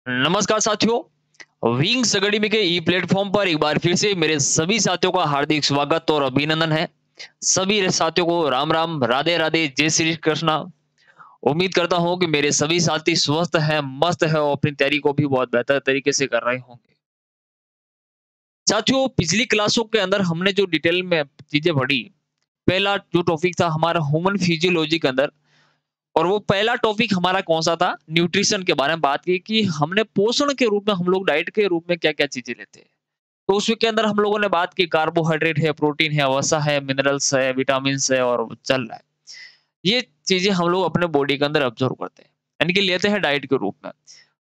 नमस्कार साथियों, wings academy के ई प्लेटफॉर्म पर एक बार फिर से मेरे सभी साथियों का हार्दिक स्वागत और अभिनंदन है। सभी साथियों को राम राम, राधे राधे, जय श्री कृष्णा। उम्मीद करता हूं कि मेरे सभी साथी स्वस्थ हैं, मस्त है और अपनी तैयारी को भी बहुत बेहतर तरीके से कर रहे होंगे। साथियों, पिछली क्लासों के अंदर हमने जो डिटेल में चीजें पढ़ी, पहला जो टॉपिक था हमारा ह्यूमन फिजियोलॉजी के अंदर, और वो पहला टॉपिक हमारा कौन-सा था? न्यूट्रिशन के बारे में बात की कि हमने पोषण के रूप में हम लोग डाइट के रूप में क्या-क्या चीज़ें लेते हैं। तो उसके अंदर हम लोगों ने बात की कार्बोहाइड्रेट है, प्रोटीन है, वसा है, मिनरल्स है, विटामिन्स है और चल रहा है। ये चीज़ें हम लोग अपने बॉडी के अंदर ऑब्ज़र्व करते हैं, यानी कि लेते हैं डाइट के रूप में।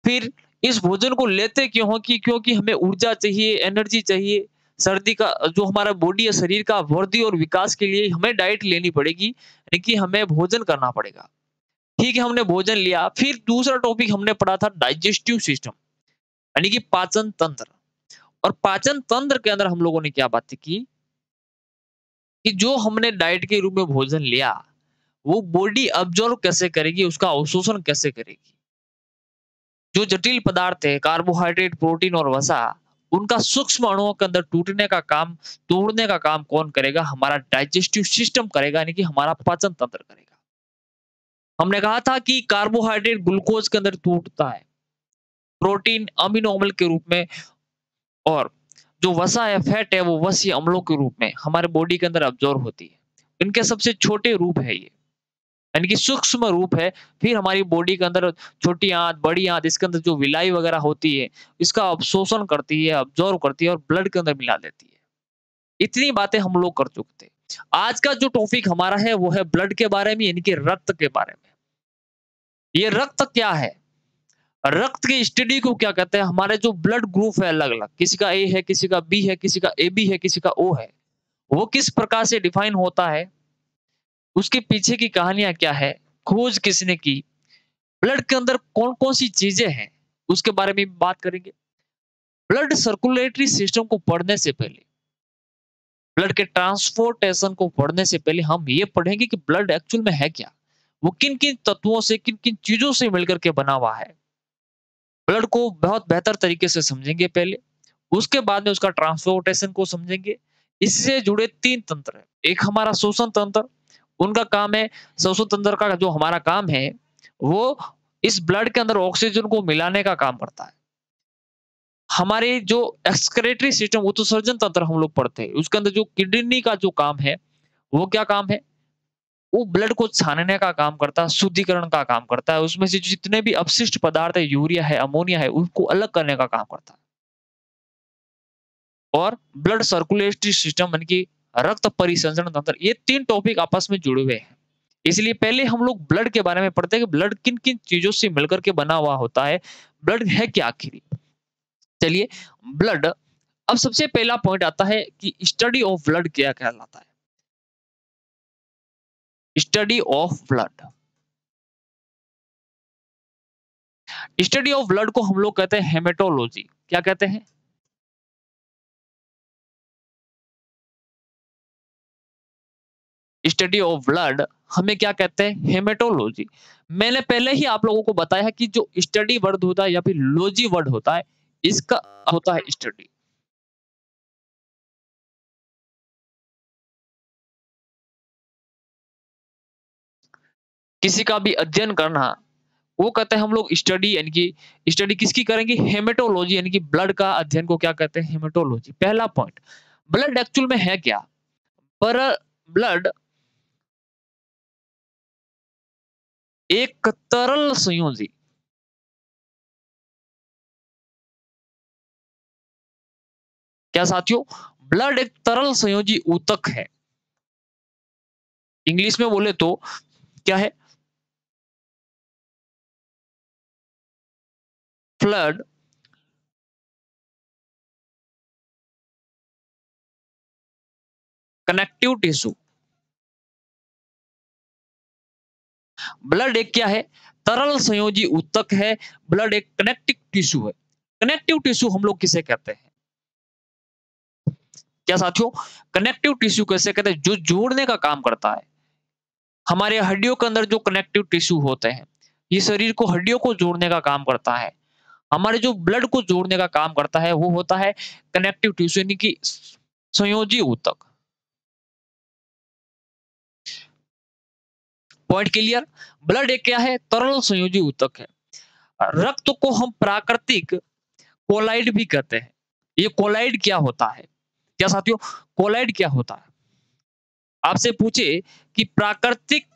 फिर इस भोजन को लेते क्यों हैं कि क्योंकि हमें ऊर्जा चाहिए, एनर्जी चाहिए, सर्दी का जो हमारा बॉडी है, शरीर का वृद्धि और विकास के लिए हमें डाइट लेनी पड़ेगी, यानी कि हमें भोजन करना पड़ेगा। ठीक है, हमने भोजन लिया, फिर दूसरा टॉपिक हमने पढ़ा था डाइजेस्टिव सिस्टम, यानी कि पाचन तंत्र। और पाचन तंत्र के अंदर हम लोगों ने क्या बातें की कि जो हमने डाइट के रूप में भोजन लिया, वो बॉडी अब्जॉर्ब कैसे करेगी, उसका अवशोषण कैसे करेगी। जो जटिल पदार्थ है, कार्बोहाइड्रेट, प्रोटीन और वसा, उनका सूक्ष्म अणुओं के अंदर टूटने का काम, तोड़ने का काम कौन करेगा? हमारा डाइजेस्टिव सिस्टम करेगा, यानी कि हमारा पाचन तंत्र करेगा। हमने कहा था कि कार्बोहाइड्रेट ग्लूकोज के अंदर टूटता है, प्रोटीन अमीनो अम्ल के रूप में, और जो वसा है, फैट है, वो वसीय अम्लों के रूप में हमारे बॉडी के अंदर अब्जॉर्ब होती है। इनके सबसे छोटे रूप है ये, यानी कि सूक्ष्म रूप है। फिर हमारी बॉडी के अंदर छोटी आंत, बड़ी आंत, इसके अंदर जो विलाई वगैरह होती है, इसका अवशोषण करती है, अब्जॉर्ब करती है और ब्लड के अंदर मिला देती है। इतनी बातें हम लोग कर चुके थे। आज का जो टॉपिक हमारा है, वो है ब्लड के बारे में, यानी कि रक्त के बारे में। ये रक्त क्या है? रक्त की स्टडी को क्या कहते हैं? हमारे जो ब्लड ग्रुप है अलग-अलग, किसी का ए है, किसी का बी है, किसी का एबी है, किसी का ओ है। वो किस प्रकार से डिफाइन होता है? उसके पीछे की कहानियाँ क्या है? खोज किसने की? ब्लड के अंदर कौन-कौन सी चीज़ें हैं? उसके बारे में भी बात करेंगे। ब्लड सर्कुलेटरी सिस्टम को पढ़ने से पहले, ब्लड के ट्रांसपोर्टेशन को पढ़ने से पहले हम ये पढ़ेंगे कि ब्लड एक्चुअल में है क्या? वो किन-किन तत्वों से, किन-किन चीज़ों से मिलकर के बना हुआ है? ब्लड को बहुत बेहतर तरीके से समझेंगे पहले, उसके बाद में उसका ट्रांसपोर्टेशन को समझेंगे। इससे जुड़े 3 तंत्र हैं। एक हमारा श्वसन तंत्र, उनका काम है, श्वसन तंत्र का जो हमारा काम है, वो इस ब्लड के अंदर ऑक्सीजन को मिलाने का काम करता है। हमारे जो एक्सक्रीटरी सिस्टम, उत्सर्जन तंत्र हम लोग पढ़ते हैं, उसके अंदर जो किडनी का जो काम है, वो क्या काम है? वो ब्लड को छानने का काम करता है, शुद्धिकरण का काम करता है। उसमें से जितने भी अपशिष्ट पदार्थ है, यूरिया है, अमोनिया है, उनको अलग करने का काम करता है। और ब्लड सर्कुलेटरी सिस्टम, यानी कि रक्त परिसंचरण तंत्र, ये 3 टॉपिक आपस में जुड़े हुए हैं। इसलिए पहले हम लोग ब्लड के बारे में पढ़ते हैं कि ब्लड किन-किन चीज़ों से मिलकर के बना हुआ होता है, ब्लड है क्या आखिर? चलिए, ब्लड, अब सबसे पहला पॉइंट आता है कि स्टडी ऑफ ब्लड क्या कहलाता है? Study of blood. Study of blood को हम लोग कहते हैं हेमेटोलॉजी। क्या कहते हैं? स्टडी ऑफ ब्लड हमें क्या कहते हैं? हेमेटोलॉजी। मैंने पहले ही आप लोगों को बताया कि जो स्टडी वर्ड होता है या फिर लॉजी वर्ड होता है, इसका होता है स्टडी। किसी का भी अध्ययन करना, वो कहते हैं हम लोग स्टडी, यानी कि स्टडी किसकी करेंगे? हेमेटोलॉजी, यानी कि ब्लड का अध्ययन को क्या कहते हैं? हेमेटोलॉजी। पहला पॉइंट, ब्लड एक्चुअल में है क्या? पर ब्लड एक तरल संयोजी, क्या साथियों? ब्लड एक तरल संयोजी ऊतक है। इंग्लिश में बोले तो क्या है? Blood connective tissue. ब्लड एक क्या है? तरल संयोजी ऊतक है। ब्लड एक कनेक्टिव टिश्यू है। कनेक्टिव टिश्यू हम लोग किसे कहते हैं? क्या साथियों? कनेक्टिव टिश्यू कैसे कहते हैं? जो जोड़ने का काम करता है। हमारे हड्डियों के अंदर जो कनेक्टिव टिश्यू होते हैं, ये शरीर को, हड्डियों को जोड़ने का काम करता है। हमारे जो ब्लड को जोड़ने का काम करता है वो होता है कनेक्टिव टिश्यू यानी कि संयोजी ऊतक। Point clear? ब्लड एक क्या है? तरल संयोजी ऊतक है। रक्त को हम प्राकृतिक कोलाइड भी कहते हैं। ये कोलाइड क्या होता है? क्या साथियों, कोलाइड क्या होता है? आपसे पूछे कि प्राकृतिक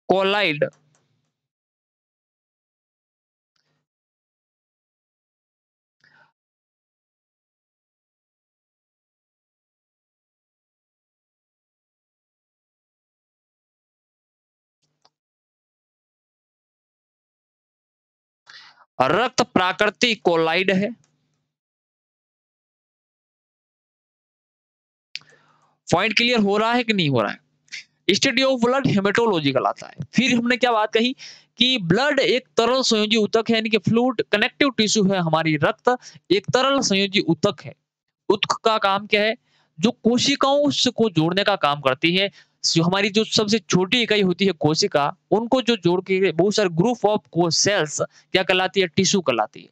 कोलाइड रक्त प्राकृतिक कोलाइड है। पॉइंट क्लियर हो रहा है कि नहीं हो रहा है? स्टडी ऑफ ब्लड हेमेटोलॉजी कहलाता है। फिर हमने क्या बात कही कि ब्लड एक तरल संयोजी ऊतक है यानी कि फ्लूइड कनेक्टिव टिश्यू है। हमारी रक्त एक तरल संयोजी ऊतक है। ऊतक का काम क्या है? जो कोशिकाओं से को जोड़ने का काम करती है। जो हमारी जो सबसे छोटी इकाई होती है कोशिका, उनको जो जोड़ के बहुत सारे ग्रुप ऑफ को सेल्स क्या कहलाती है? टिश्यू कहलाती है।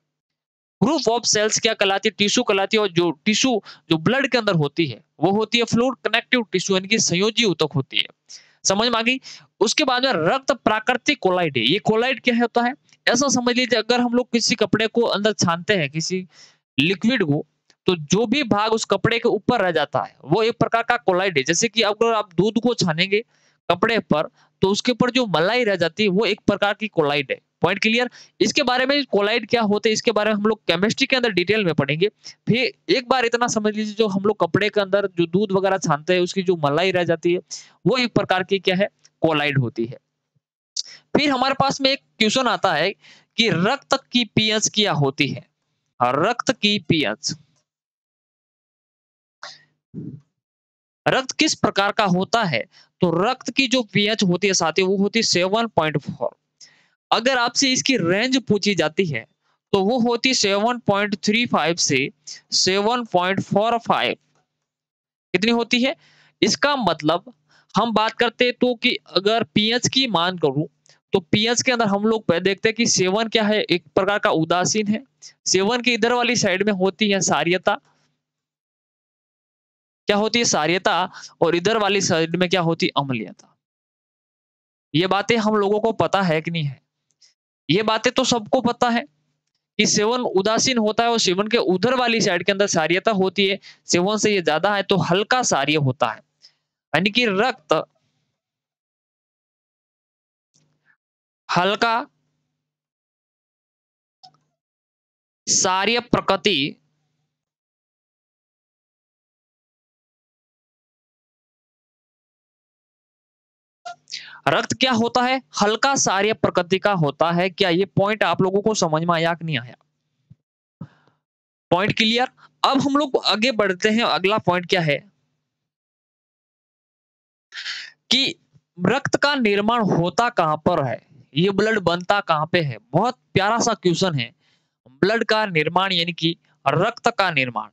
ग्रुप ऑफ सेल्स क्या कहलाती है? टिश्यू कहलाती है। और जो टिश्यू जो ब्लड के अंदर होती है वो होती है फ्लूइड कनेक्टिव टिश्यू यानी कि संयोजी ऊतक होती है। समझ में आ गई? उसके बाद में रक्त प्राकृतिक कोलाइड है। ये कोलाइड क्या होता है? ऐसा समझ लीजिए अगर हम लोग किसी कपड़े को अंदर छानते हैं, किसी लिक्विड को, तो जो भी भाग उस कपड़े के ऊपर रह जाता है वो एक प्रकार का कोलाइड है। जैसे कि अगर आप दूध को छानेंगे कपड़े पर तो उसके ऊपर जो मलाई रह जाती है वो एक प्रकार की कोलाइड है। Point clear? इसके बारे में कोलाइड क्या होते हैं इसके बारे में हम लोग केमिस्ट्री के अंदर डिटेल में पढ़ेंगे। फिर एक बार इतना समझ लीजिए, जो हम लोग कपड़े के अंदर जो दूध वगैरह छानते हैं उसकी जो मलाई रह जाती है वो एक प्रकार की क्या है? कोलाइड होती है। फिर हमारे पास में एक क्वेश्चन आता है कि रक्त की पीएच क्या होती है? रक्त की पीएच, रक्त किस प्रकार का होता है? तो रक्त की जो पीएच होती है साथियों वो होती है 7.4। अगर आपसे इसकी रेंज पूछी जाती है तो वो होती है 7.35 से 7.45। कितनी होती है? इसका मतलब हम बात करते हैं तो कि अगर पीएच की मान करूं तो पीएच के अंदर हम लोग पहले देखते हैं कि 7 क्या है? एक प्रकार का उदासीन है। 7 की इधर वाली साइड में होती है सार्यता। क्या होती है? सार्यता। और इधर वाली साइड में क्या होती है? अम्लीयता। ये बातें हम लोगों को पता है कि नहीं है? ये बातें तो सबको पता है कि सेवन उदासीन होता है और सेवन के उधर वाली साइड के अंदर सार्यता होती है। सेवन से ये ज्यादा है तो हल्का सार्य होता है। यानी कि रक्त हल्का सार्य प्रकृति रक्त क्या होता है? हल्का सार्य प्रकृति का होता है। क्या ये पॉइंट आप लोगों को समझ में आया कि नहीं आया? Point clear? अब हम लोग आगे बढ़ते हैं। अगला पॉइंट क्या है कि रक्त का निर्माण होता कहां पर है? ये ब्लड बनता कहां पे है? बहुत प्यारा सा क्वेश्चन है। ब्लड का निर्माण यानी कि रक्त का निर्माण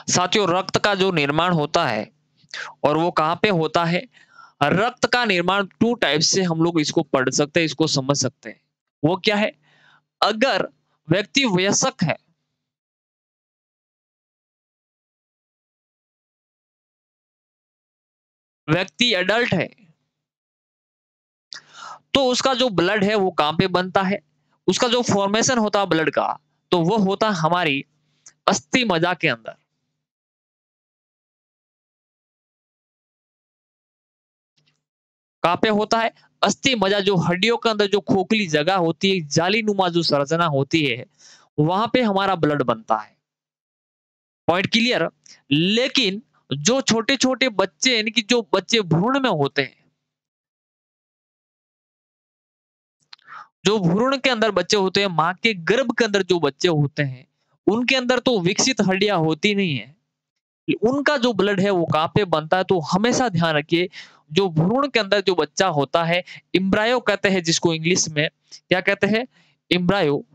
साथियों, रक्त का जो निर्माण होता है और वो कहां पे होता है? रक्त का निर्माण टू टाइप से हम लोग इसको पढ़ सकते हैं, इसको समझ सकते हैं। वो क्या है? अगर व्यक्ति वयस्क है, व्यक्ति एडल्ट है, तो उसका जो ब्लड है वो कहां पे बनता है? उसका जो फॉर्मेशन होता है ब्लड का, तो वो होता है हमारी अस्थि मज्जा के अंदर। कहां पे होता है? अस्थि मज्जा, जो हड्डियों के अंदर जो खोखली जगह होती है, जाली नुमा जो संरचना होती है, वहां पे हमारा ब्लड बनता है। Point clear? लेकिन जो छोटे छोटे बच्चे यानी कि जो बच्चे भ्रूण में होते हैं, जो भ्रूण के अंदर बच्चे होते हैं, माँ के गर्भ के अंदर जो बच्चे होते हैं, उनके अंदर तो विकसित हड्डियां होती नहीं है। उनका जो ब्लड है वो कहां पे बनता है? तो हमेशा ध्यान रखिए, जो भ्रूण के अंदर जो बच्चा होता है, एम्ब्रायो कहते हैं जिसको इंग्लिश में, क्या कहते हैं? एम्ब्रायो।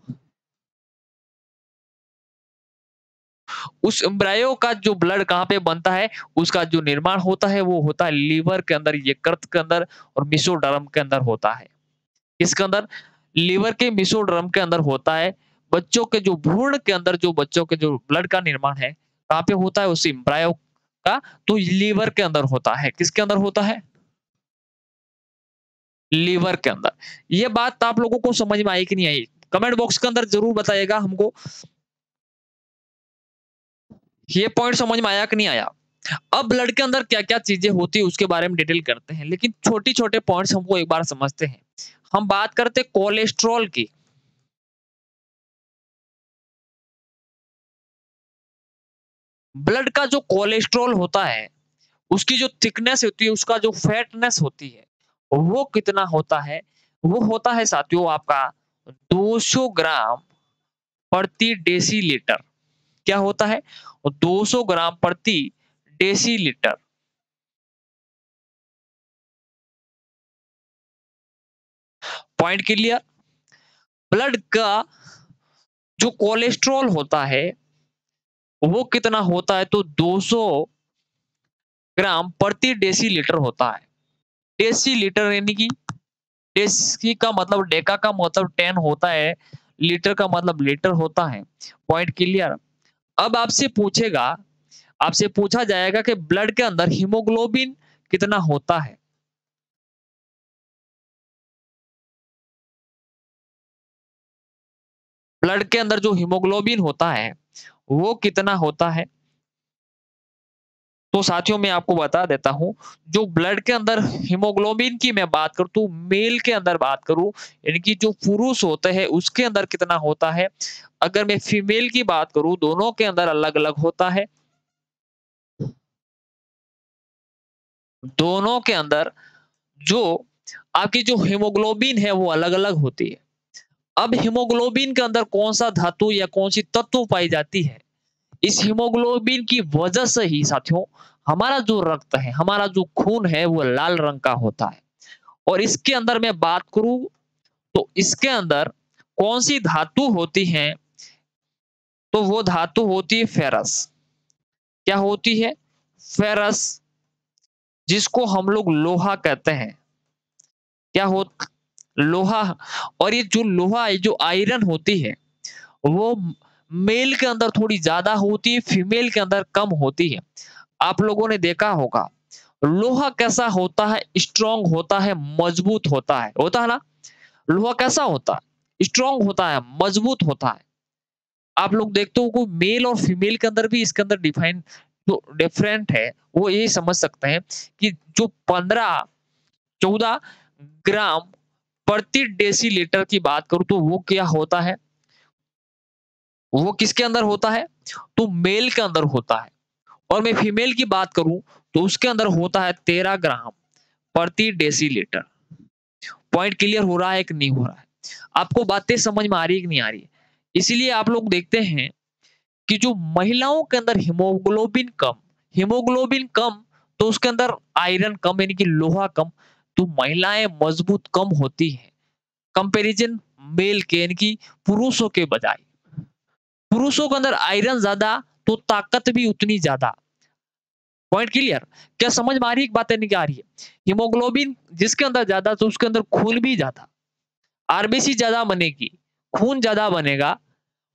उस एम्ब्रायो का जो ब्लड कहाँ पे बनता है, उसका जो निर्माण होता है वो होता है लीवर के अंदर, यकृत के अंदर और मेसोडर्म के अंदर होता है। किसके अंदर? लीवर के मेसोडर्म के अंदर होता है। बच्चों के जो भ्रूण के अंदर जो बच्चों के जो ब्लड का निर्माण है, कहाँ पे होता है? उस एम्ब्रायो का, तो लीवर के अंदर होता है। किसके अंदर होता है? लीवर के अंदर। ये बात आप लोगों को समझ में आई कि नहीं आई? कमेंट बॉक्स के अंदर ज़रूर बताइएगा हमको, ये पॉइंट समझ में आया कि नहीं आया? अब ब्लड के अंदर क्या-क्या चीज़ें होती है उसके बारे में डिटेल करते हैं, लेकिन छोटी-छोटे पॉइंट्स हमको एक बार समझते हैं। हम बात करते हैं कोलेस्टेरॉल की। ब्लड का जो कोलेस्टेरॉल होता है, उसकी जो थिकनेस होती है, उसका जो फैटनेस होती है, वो कितना होता है? वो होता है साथियों आपका 200 ग्राम प्रति डेसीलीटर। क्या होता है? 200 ग्राम प्रति डेसीलीटर। Point clear? ब्लड का जो कोलेस्टेरॉल होता है, वो कितना होता है? तो 200 ग्राम प्रति डेसीलीटर होता है। डेसीलीटर यानी कि डेसी का मतलब डेका का मतलब 10 होता है, लीटर का मतलब लीटर होता है। Point clear? अब आपसे पूछा जाएगा कि ब्लड के अंदर हीमोग्लोबिन कितना होता है? ब्लड के अंदर जो हीमोग्लोबिन होता है, वो कितना होता है? तो साथियों मैं आपको बता देता हूँ, जो ब्लड के अंदर हीमोग्लोबिन की मैं बात करूँ तो मेल के अंदर बात करूँ, यानी कि जो पुरुष होते हैं उसके अंदर कितना होता है? अगर मैं फीमेल की बात करूँ, दोनों के अंदर अलग-अलग होता है। दोनों के अंदर जो आपकी जो हीमोग्लोबिन है वो अलग-अलग होती है। अब हीमोग्लोबिन के अंदर कौन-सा धातु या कौन-सी तत्व पाई जाती है? इस हीमोग्लोबिन की वजह से ही साथियों हमारा जो रक्त है, हमारा जो खून है वो लाल रंग का होता है। और इसके अंदर मैं बात करूँ तो इसके अंदर कौन-सी धातु होती है? तो वो धातु होती है फेरस। क्या होती है? फेरस, जिसको हम लोग लोहा कहते हैं। क्या हो? लोहा। और ये जो लोहा है, जो आयरन होती है, वो मेल के अंदर थोड़ी ज़्यादा होती है, फीमेल के अंदर कम होती है। आप लोगों ने देखा होगा, लोहा कैसा होता है? स्ट्रॉन्ग होता है, मजबूत होता है ना? लोहा कैसा होता है? स्ट्रॉन्ग होता है, मजबूत होता है। आप लोग देखते हो को मेल और फीमेल के अंदर भी इसके अंदर डिफाइन जो डिफरेंट है, वो ये समझ सकते हैं कि जो 15-14 ग्राम प्रति डेसीलीटर की बात करूँ तो वो क्या होता है? वो किसके अंदर होता है? तो मेल के अंदर होता है। और मैं फीमेल की बात करूँ तो उसके अंदर होता है 13 ग्राम प्रति डेसीलीटर। पॉइंट क्लियर हो रहा है कि नहीं हो रहा है? आपको बातें समझ में आ रही है कि नहीं आ रही है? इसीलिए आप लोग देखते हैं कि जो महिलाओं के अंदर हीमोग्लोबिन कम, तो उसके अंदर आयरन कम यानी कि लोहा कम, तो महिलाएं मजबूत कम होती हैं कंपैरिजन मेल के यानी कि पुरुषों के बजाय। पुरुषों के अंदर आयरन ज्यादा, तो ताकत भी उतनी ज्यादा। Point clear? क्या समझ में आ रही है बातें नहीं आ रही है? हीमोग्लोबिन जिसके अंदर ज्यादा तो उसके अंदर खून भी ज्यादा, आरबीसी ज्यादा बनेगी, खून ज्यादा बनेगा।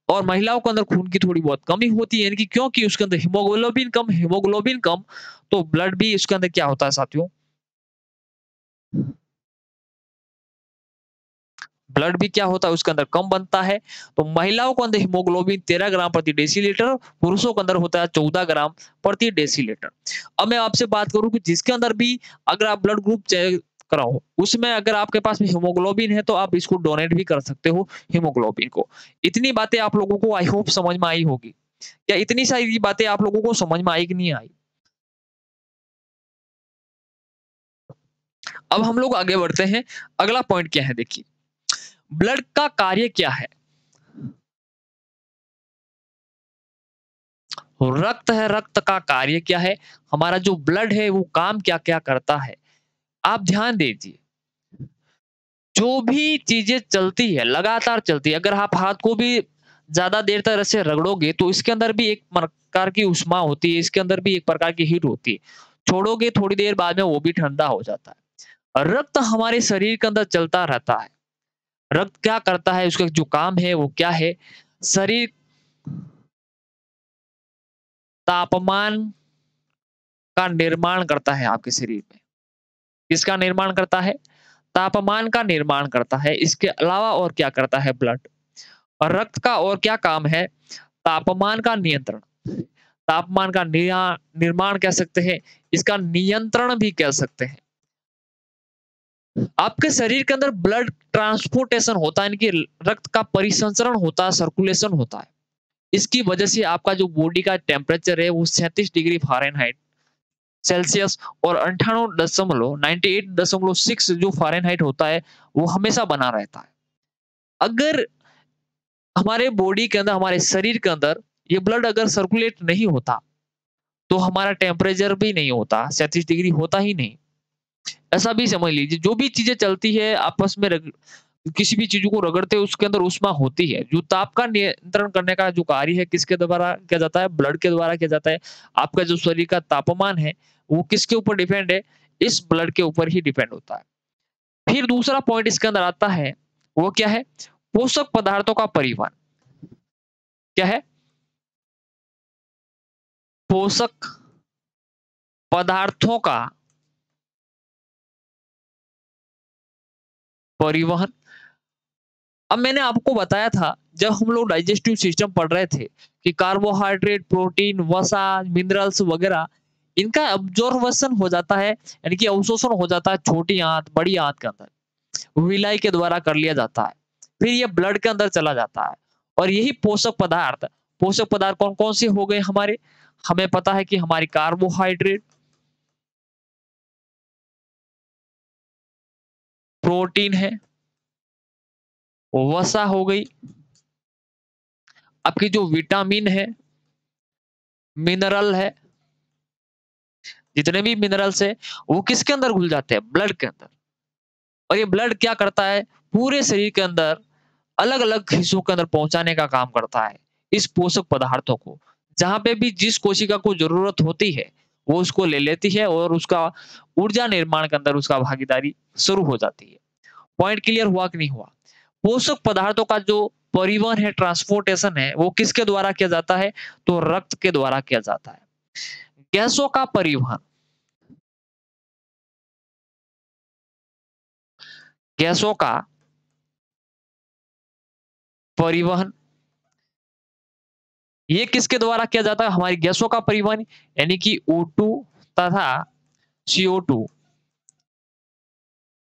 और महिलाओं के अंदर खून की थोड़ी बहुत कमी होती है, यानी कि क्योंकि उसके अंदर हीमोग्लोबिन कम, तो ब्लड भी उसके अंदर क्या होता है साथियों? ब्लड भी क्या होता है उसके अंदर कम बनता है। तो महिलाओं के अंदर हीमोग्लोबिन 13 ग्राम प्रति डेसीलीटर, पुरुषों के अंदर होता है 14 ग्राम प्रति डेसीलीटर। अब मैं आपसे बात करूं कि जिसके अंदर भी अगर आप ब्लड ग्रुप चेक कराओ, उसमें अगर आपके पास में हीमोग्लोबिन है तो आप इसको डोनेट भी कर सकते हो हीमोग्लोबिन को। इतनी बातें आप लोगों को आई होप समझ में आई होगी। क्या इतनी सारी बातें आप लोगों को समझ में आई कि नहीं आई? अब हम लोग आगे बढ़ते हैं। अगला पॉइंट क्या है देखिए, ब्लड का कार्य क्या है? रक्त है, रक्त का कार्य क्या है? हमारा जो ब्लड है वो काम क्या-क्या करता है? आप ध्यान दीजिए, जो भी चीजें चलती है लगातार चलती है, अगर आप हाथ को भी ज्यादा देर तक ऐसे रगड़ोगे तो इसके अंदर भी एक प्रकार की ऊष्मा होती है, इसके अंदर भी एक प्रकार की हीट होती है। छोड़ोगे थोड़ी देर बाद में वो भी ठंडा हो जाता है। रक्त हमारे शरीर के अंदर चलता रहता है। रक्त क्या करता है, उसका जो काम है वो क्या है? शरीर तापमान का निर्माण करता है आपके शरीर में। किसका निर्माण करता है? तापमान का निर्माण करता है। इसके अलावा और क्या करता है ब्लड? और रक्त का और क्या काम है? तापमान का नियंत्रण। तापमान का निर्माण कह सकते हैं, इसका नियंत्रण भी कह सकते हैं। आपके शरीर के अंदर ब्लड ट्रांसपोर्टेशन होता है, यानी कि रक्त का परिसंचरण होता है, सर्कुलेशन होता है। इसकी वजह से आपका जो बॉडी का टेम्परेचर है वो 37 डिग्री फ़ारेनहाइट सेल्सियस और 98.6 जो फ़ारेनहाइट होता है, वो हमेशा बना रहता है। अगर हमारे बॉडी के अंदर, हमारे शरीर के अंदर ये ब्लड अगर सर्कुलेट नहीं होता, तो हमारा टेम्परेचर भी नहीं होता, 37 डिग्री होता ही नहीं। ऐसा भी समझ लीजिए, जो भी चीज़ें चलती है आपस में किसी भी चीज़ों को रगड़ते हैं उसके अंदर ऊष्मा होती है। जो ताप का नियंत्रण करने का जो कार्य है किसके द्वारा किया जाता है? ब्लड के द्वारा किया जाता है। आपका जो शरीर का तापमान है वो किसके ऊपर डिपेंड है? इस ब्लड के ऊपर ही डिपेंड होता है। फिर दूसरा पॉइंट इसके अंदर आता है, वो क्या है? पोषक पदार्थों का परिवहन। क्या है? पोषक पदार्थों का परिवहन। अब मैंने आपको बताया था जब हम लोग डाइजेस्टिव सिस्टम पढ़ रहे थे कि कार्बोहाइड्रेट, प्रोटीन, वसा, मिनरल्स वगैरह इनका अब्जॉर्प्शन हो जाता है, यानी कि अवशोषण हो जाता है छोटी आंत, बड़ी आंत के अंदर। विलाई के द्वारा कर लिया जाता है। फिर ये ब्लड के अंदर चला जाता है। और यही पोषक पदार्थ कौन-कौन से हो गए हमारे? हमें पता है कि हमारी कार्बोहाइड्रेट, प्रोटीन है, वसा हो गई, आपकी जो विटामिन है, मिनरल है, जितने भी मिनरल्स है वो किसके अंदर घुल जाते हैं? ब्लड के अंदर। और ये ब्लड क्या करता है? पूरे शरीर के अंदर अलग-अलग हिस्सों के अंदर पहुंचाने का काम करता है इस पोषक पदार्थों को। जहां पे भी जिस कोशिका को जरूरत होती है वो उसको ले लेती है और उसका ऊर्जा निर्माण के अंदर उसका भागीदारी शुरू हो जाती है। पॉइंट क्लियर हुआ कि नहीं हुआ? पोषक पदार्थों का जो परिवहन है, ट्रांसपोर्टेशन है, वो किसके द्वारा किया जाता है? तो रक्त के द्वारा किया जाता है। गैसों का परिवहन। गैसों का परिवहन ये किसके द्वारा किया जाता है? हमारी गैसों का परिवहन, यानी कि O2 तथा CO2।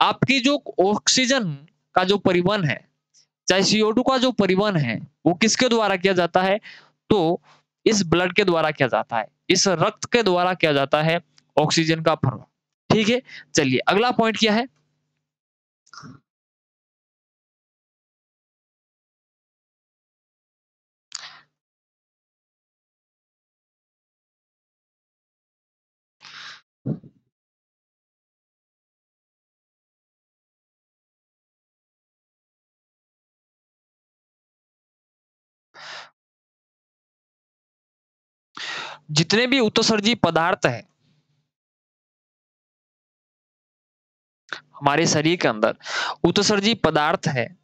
आपकी जो ऑक्सीजन का जो परिवहन है, चाहे CO2 का जो परिवहन है, वो किसके द्वारा किया जाता है? तो इस ब्लड के द्वारा किया जाता है, इस रक्त के द्वारा किया जाता है ऑक्सीजन का परिवहन। ठीक है? चलिए अगला पॉइंट क्या है? जितने भी उत्सर्जी पदार्थ हैं हमारे शरीर के अंदर, उत्सर्जी पदार्थ है,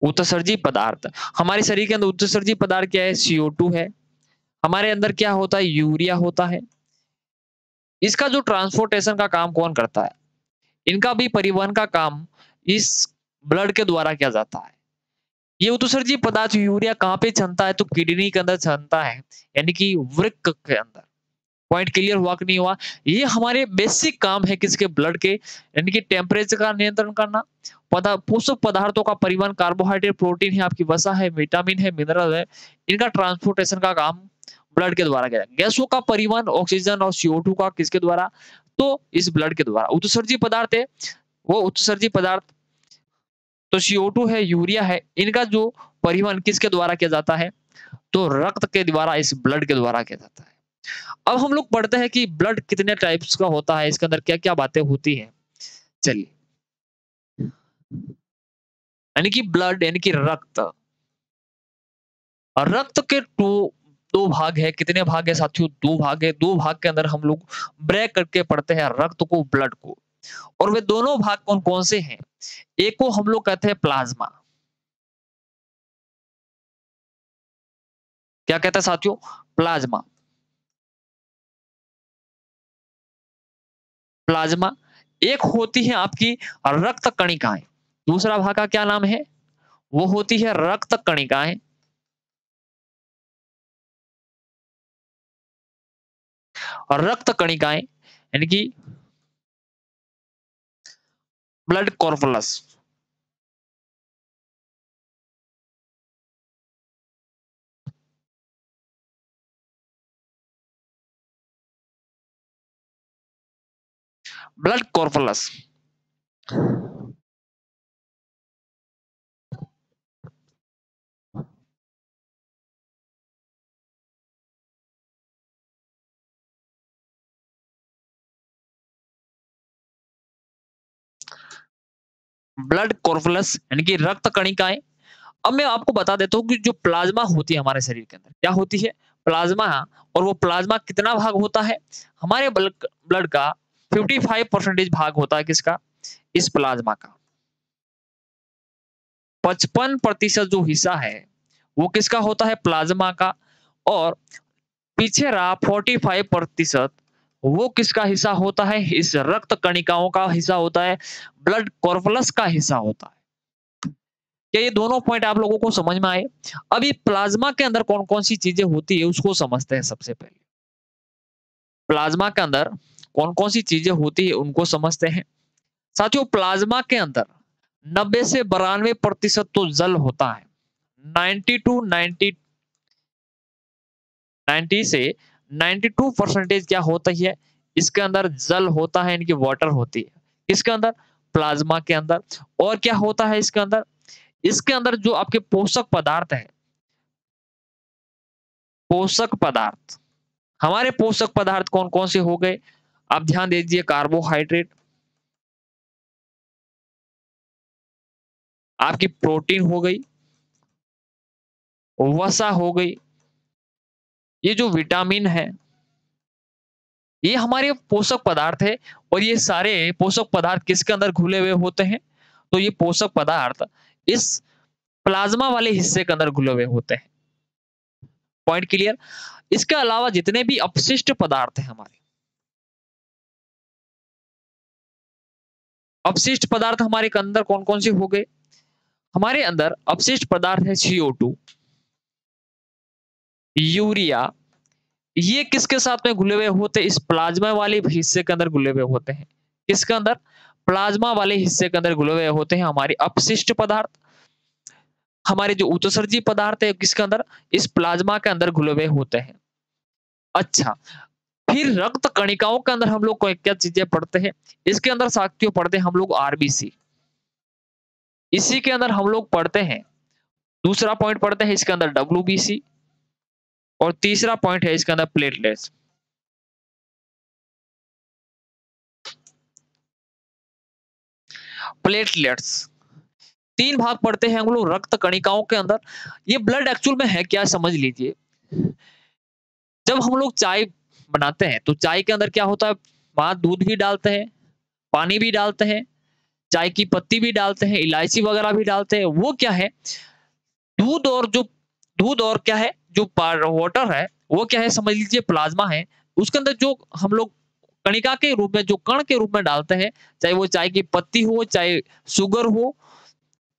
उत्सर्जी पदार्थ हमारे शरीर के अंदर उत्सर्जी पदार्थ क्या है? CO2 है। हमारे अंदर क्या होता है? यूरिया होता है। इसका जो ट्रांसपोर्टेशन का काम कौन करता है? इनका भी परिवहन का काम इस ब्लड के द्वारा किया जाता है। ये उत्सर्जी पदार्थ यूरिया कहाँ पे छनता है? तो किडनी के अंदर छनता है, यानी कि वृक्क के अंदर। पॉइंट क्लियर हुआ कि नहीं हुआ? ये हमारे बेसिक काम है किसके? ब्लड के, यानी कि टेम्परेचर का नियंत्रण करना, पोषक पदार्थों का परिवहन, कार्बोहाइड्रेट, प्रोटीन है, आपकी वसा है, विटामिन है, मिनरल है, इनका ट्रांसपोर्टेशन का काम ब्लड के द्वारा किया जाता है। गैसों का परिवहन ऑक्सीजन और CO2 का किसके द्वारा? तो इस ब्लड के द्वारा। उत्सर्जी पदार्थ है, वो उत्सर्जी पदार्थ तो CO2 है, यूरिया है, इनका जो परिवहन किसके द्वारा किया जाता है? तो रक्त के द्वारा, इस ब्लड के द्वारा किया जाता है। अब हम लोग पढ़ते हैं कि ब्लड कितने टाइप्स का होता है, इसके अंदर क्या-क्या बातें होती हैं। चलिए, यानी कि ब्लड यानी कि रक्त। और रक्त के 2 भाग है, कितने भाग है साथियों? 2 भाग है। 2 भाग के अंदर हम लोग ब्रेक करके पढ़ते हैं रक्त को, ब्लड को। और वे दोनों भाग कौन-कौन से हैं? एक को हम लोग कहते हैं प्लाज्मा। क्या कहते हैं साथियों? प्लाज्मा। प्लाज्मा। एक होती है आपकी रक्त कणिकाएँ। दूसरा भाग का क्या नाम है? वो होती है रक्त कणिकाएँ। और रक्त कणिकाएँ यानी कि ब्लड कॉर्पुलस। ब्लड कॉर्पुलस। ब्लड कॉर्पुलस यानी कि रक्त कणिकाएँ। अब मैं आपको बता देता हूँ कि जो प्लाज्मा होती है हमारे शरीर के अंदर, क्या होती है? प्लाज्मा। और वो प्लाज्मा कितना भाग होता है? हमारे ब्लड ब्लड का 55% भाग होता है किसका? इस प्लाज्मा का। 55% जो हिस्सा है, वो किसका होता है? प्लाज्मा का। और पीछे रहा 45% वो किसका हिस्सा होता है? इस रक्त कणिकाओं का हिस्सा होता है, ब्लड कॉर्पुलस का हिस्सा होता है। क्या ये दोनों पॉइंट आप लोगों को समझ में आए? अब ये प्लाज्मा के अंदर कौन-कौन सी चीजें होती है उसको समझते हैं सबसे पहले। प्लाज्मा के अंदर कौन-कौन सी चीजें होती है उनको समझते हैं। साथियों, प्लाज्मा के अंदर 90 से 92% तो जल होता है। 90 टू 90 90 से 92% क्या होता ही है? इसके अंदर जल होता है, यानी कि वाटर होती है। किसके अंदर? प्लाज्मा के अंदर। और क्या होता है इसके अंदर? इसके अंदर जो आपके पोषक पदार्थ हैं, पोषक पदार्थ, हमारे पोषक पदार्थ कौन-कौन से हो गए? आप ध्यान दीजिए, कार्बोहाइड्रेट, आपकी प्रोटीन हो गई, वसा हो गई, ये जो विटामिन है, ये हमारे पोषक पदार्थ है। और ये सारे पोषक पदार्थ किसके अंदर घुले हुए होते हैं? तो ये पोषक पदार्थ इस प्लाज्मा वाले हिस्से के अंदर घुले हुए होते हैं। Point clear? इसके अलावा जितने भी अपशिष्ट पदार्थ हैं हमारे, अपशिष्ट पदार्थ हमारे के अंदर कौन-कौन से हो गए? हमारे अंदर अपशिष्ट पदार्थ है CO2, यूरिया। ये किसके साथ में घुले हुए होते हैं? इस प्लाज्मा वाले हिस्से के अंदर घुले हुए होते हैं। किसके अंदर? प्लाज्मा वाले हिस्से के अंदर घुले हुए होते हैं हमारे अपशिष्ट पदार्थ। हमारे जो उत्सर्जी पदार्थ है किसके अंदर? इस प्लाज्मा के अंदर घुले हुए होते हैं। अच्छा, फिर रक्त कणिकाओं के अंदर हम लोग क्या चीजें पढ़ते हैं? इसके अंदर साथियों पढ़ते हैं हम लोग आरबीसी। इसी के अंदर हम लोग पढ़ते हैं, दूसरा पॉइंट पढ़ते हैं इसके अंदर डब्ल्यूबीसी। और तीसरा पॉइंट है इसके अंदर प्लेटलेट्स। प्लेटलेट्स 3 भाग पढ़ते हैं हम लोग रक्त कणिकाओं के अंदर। ये ब्लड एक्चुअल में है क्या, समझ लीजिए। जब हम लोग चाय बनाते हैं तो चाय के अंदर क्या होता है? वहां दूध भी डालते हैं, पानी भी डालते हैं, चाय की पत्ती भी डालते हैं, इलायची वगैरह भी डालते हैं। वो क्या है? दूध और जो दूध और क्या है? जो वाटर है, वो क्या है? समझ लीजिए प्लाज्मा है। उसके अंदर जो हम लोग कणिका के रूप में, जो कण के रूप में डालते हैं, चाहे वो चाय की पत्ती हो, चाहे शुगर हो,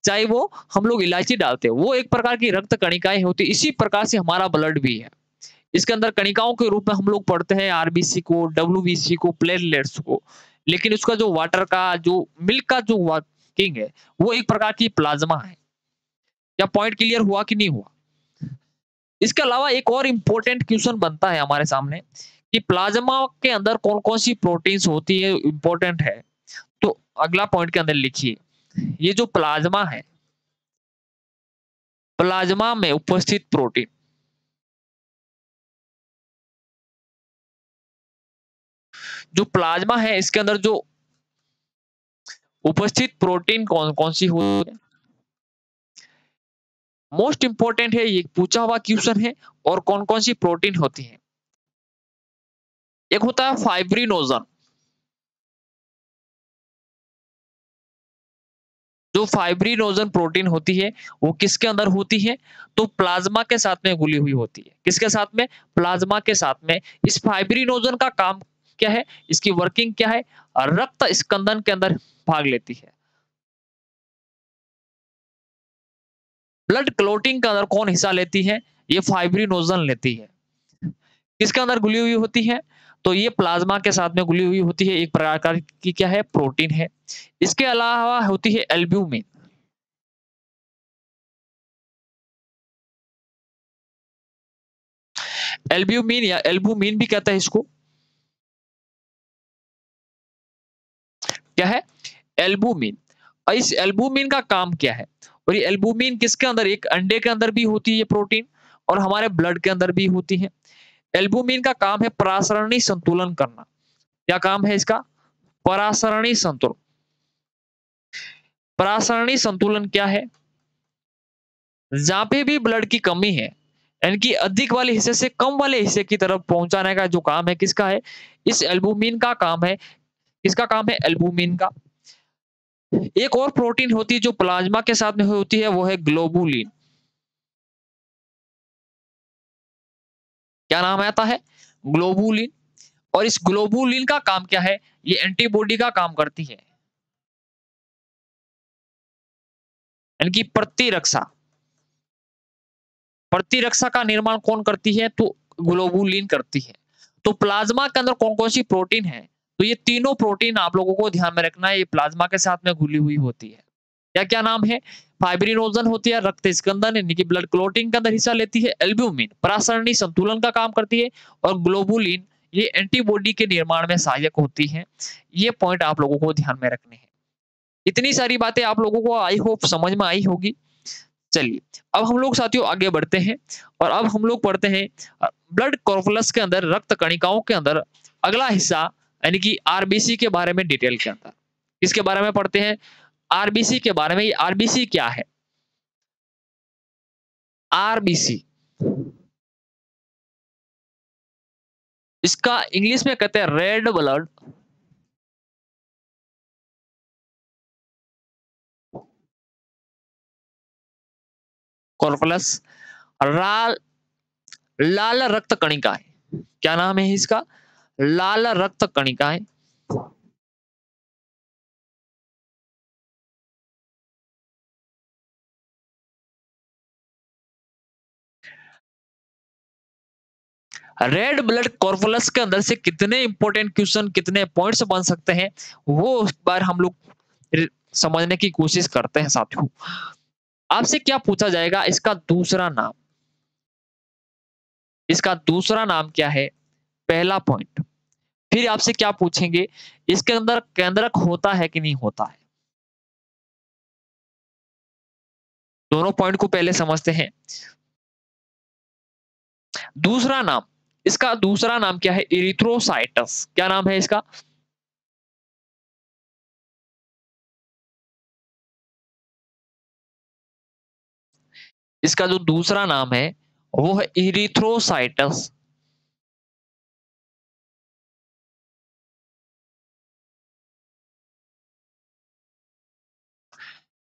चाहे वो हम लोग इलायची डालते हैं, वो एक प्रकार की रक्त कणिकाएं होती है। इसी प्रकार से हमारा ब्लड भी है। इसके अंदर कणिकाओं के रूप में हम लोग पढ़ते हैं आरबीसी को, डब्ल्यूबीसी को, प्लेटलेट्स को। लेकिन उसका जो वाटर का, जो मिल्क का जो वर्किंग है, वो एक प्रकार की प्लाज्मा है। क्या पॉइंट क्लियर हुआ कि नहीं हुआ? इसके अलावा एक और इंपॉर्टेंट क्वेश्चन बनता है हमारे सामने कि प्लाज्मा के अंदर कौन-कौन सी प्रोटीन्स होती है, इंपॉर्टेंट है। तो अगला पॉइंट के अंदर लिखिए, ये जो प्लाज्मा है, प्लाज्मा में उपस्थित प्रोटीन, जो प्लाज्मा है इसके अंदर जो उपस्थित प्रोटीन कौन कौन सी होती है, मोस्ट इंपॉर्टेंट है, ये पूछा हुआ क्वेश्चन है। और कौन कौन सी प्रोटीन होती है, एक होता है फाइब्रिनोजन। जो फाइब्रिनोजन प्रोटीन होती है वो किसके अंदर होती है, तो प्लाज्मा के साथ में घुली हुई होती है। किसके साथ में, प्लाज्मा के साथ में। इस फाइब्रिनोजन का काम क्या है, इसकी वर्किंग क्या है, रक्त स्कंदन के अंदर भाग लेती है। ब्लड क्लोटिंग के अंदर कौन हिस्सा लेती है, ये फाइब्रिनोजन लेती है। किसके अंदर घुली हुई होती है, तो ये प्लाज्मा के साथ में घुली हुई होती है, एक प्रकार की क्या है, प्रोटीन है। इसके अलावा होती है एल्ब्यूमिन। एल्ब्यूमिन या एल्बुमिन भी कहता है इसको, क्या है, एल्बुमिन। और इस एल्बुमिन का काम क्या है, और ये एल्बुमिन किसके अंदर, एक अंडे के अंदर भी होती है ये प्रोटीन, और हमारे ब्लड के अंदर भी होती है। एल्बुमिन का काम है परासरणी संतुलन करना। क्या काम है इसका, परासरणी संतुलन। परासरणी संतुलन क्या है, जहां पे भी ब्लड की कमी है, यानी कि अधिक वाले हिस्से से कम वाले हिस्से की तरफ पहुंचाने का जो काम है किसका है, इस एल्बुमिन का काम है। किसका काम है, एल्बुमिन का। एक और प्रोटीन होती है जो प्लाज्मा के साथ में होती है, वो है ग्लोबुलिन। क्या नाम आता है, ग्लोबुलिन। और इस ग्लोबुलिन का काम क्या है, ये एंटीबॉडी का काम करती है, यानी कि प्रतिरक्षा। प्रतिरक्षा का निर्माण कौन करती है, तो ग्लोबुलिन करती है। तो प्लाज्मा के अंदर कौन कौन सी प्रोटीन है, तो ये तीनों प्रोटीन आप लोगों को ध्यान में रखना है, ये प्लाज्मा के साथ में घुली हुई होती है। क्या क्या नाम है, फाइब्रिनोजन होती है, रक्त स्कंदन यानी कि ब्लड क्लोटिंग के अंदर हिस्सा लेती है। एल्ब्यूमिन परासरणी संतुलन का काम करती है। और ग्लोबुलिन ये एंटीबॉडी के निर्माण में सहायक होती है। ये पॉइंट आप लोगों को ध्यान में रखने हैं। इतनी सारी बातें आप लोगों को आई होप समझ में आई होगी। चलिए अब हम लोग साथियों आगे बढ़ते हैं, और अब हम लोग पढ़ते हैं ब्लड कॉर्पुलस के अंदर, रक्त कणिकाओं के अंदर अगला हिस्सा, यानी कि आरबीसी के बारे में डिटेल के अंदर। किसके बारे में पढ़ते हैं, आरबीसी के बारे में। ये आरबीसी क्या है, आरबीसी इसका इंग्लिश में कहते हैं रेड ब्लड कॉर्पुलस, लाल लाल रक्त कणिकाएं। क्या नाम है इसका, लाल रक्त कणिकाएं। रेड ब्लड कॉर्पुलस के अंदर से कितने इंपॉर्टेंट क्वेश्चन, कितने पॉइंट्स बन सकते हैं, वो उस बार हम लोग समझने की कोशिश करते हैं साथियों। आपसे क्या पूछा जाएगा, इसका दूसरा नाम, इसका दूसरा नाम क्या है, पहला पॉइंट। फिर आपसे क्या पूछेंगे, इसके अंदर केंद्रक होता है कि नहीं होता है। दोनों पॉइंट को पहले समझते हैं। दूसरा नाम, इसका दूसरा नाम क्या है, इरिथ्रोसाइटस। क्या नाम है इसका, इसका जो दूसरा नाम है वो है इरिथ्रोसाइटस।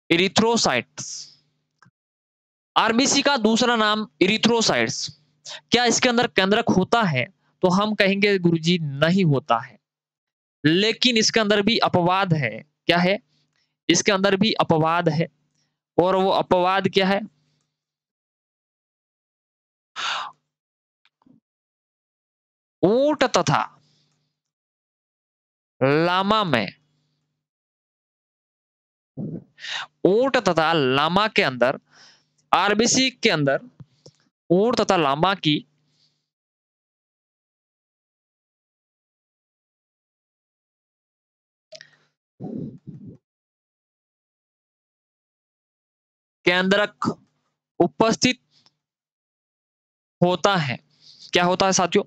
इरिथ्रोसाइट्स, आरबीसी का दूसरा नाम इरिथ्रोसाइट्स। क्या इसके अंदर केंद्रक होता है, तो हम कहेंगे गुरुजी नहीं होता है। लेकिन इसके अंदर भी अपवाद है। क्या है, इसके अंदर भी अपवाद है। और वो अपवाद क्या है, ऊंट तथा लामा में, ऊंट तथा लामा के अंदर, आरबीसी के अंदर ऊंट तथा लामा की केंद्रक उपस्थित होता है। क्या होता है साथियों,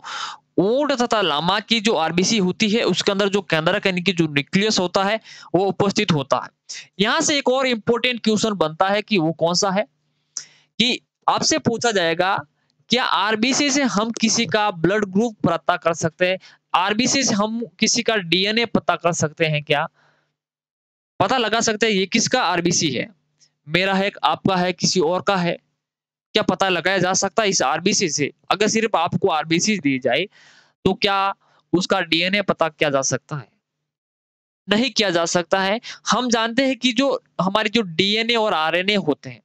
ऊंट तथा लामा की जो आरबीसी होती है उसके अंदर जो केंद्रक यानी कि जो न्यूक्लियस होता है वो उपस्थित होता है। यहाँ से एक और इम्पोर्टेंट क्वेश्चन बनता है कि वो कौन सा है कि आपसे पूछा जाएगा क्या आरबीसी से हम किसी का ब्लड ग्रुप पता कर सकते हैं? आरबीसी से हम किसी का डीएनए पता कर सकते हैं क्या? पता लगा सकते हैं ये किसका आरबीसी है? मेरा है, आपका है, किसी और का है? क्या पता लगाया जा सकता है इस आरबीसी से? अगर सिर्फ आपको आरबीसी दी जाए तो क्या उसका डीएनए पता किया जा सकता है? नहीं किया जा सकता है। हम जानते हैं कि जो हमारी जो डीएनए और आरएनए होते हैं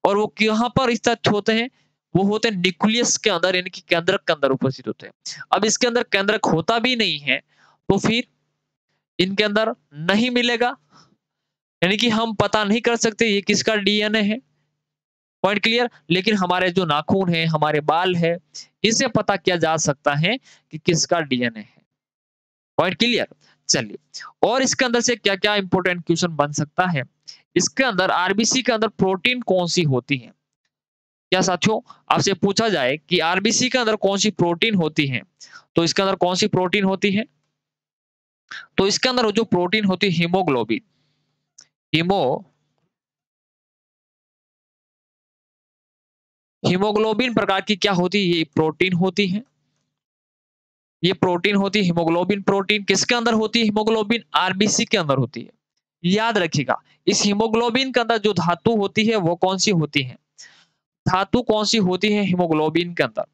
और वो कहाँ पर स्थित होते हैं? वो होते हैं न्यूक्लियस के अंदर यानी कि केंद्रक के अंदर उपस्थित होते हैं। अब इसके अंदर केंद्रक होता भी नहीं है, तो फिर इनके अंदर नहीं मिलेगा, यानी कि हम पता नहीं कर सकते ये किसका डीएनए है। Point clear? लेकिन हमारे जो नाखून है, हमारे बाल है, इसे पता किया जा सकता है कि किसका डीएनए है। Point clear? चलिए, और इसके अंदर से क्या-क्या इंपॉर्टेंट क्वेश्चन बन सकता है? इसके अंदर आरबीसी के अंदर प्रोटीन कौन-सी होती है? क्या साथियों आपसे पूछा जाए कि आरबीसी के अंदर कौन-सी प्रोटीन होती है? तो इसके अंदर कौन-सी प्रोटीन होती है? तो इसके अंदर वो जो प्रोटीन होती है हीमोग्लोबिन। हीमो हीमोग्लोबिन प्रकार की क्या होती है? ये प्रोटीन होती है। ये प्रोटीन होती है हीमोग्लोबिन प्रोटीन। किसके अंदर होती है हीमोग्लोबिन? आरबीसी के अंदर होती है। याद रखिएगा, इस हीमोग्लोबिन के अंदर जो धातु होती है वो कौन-सी होती है? धातु कौन-सी होती है हीमोग्लोबिन के अंदर?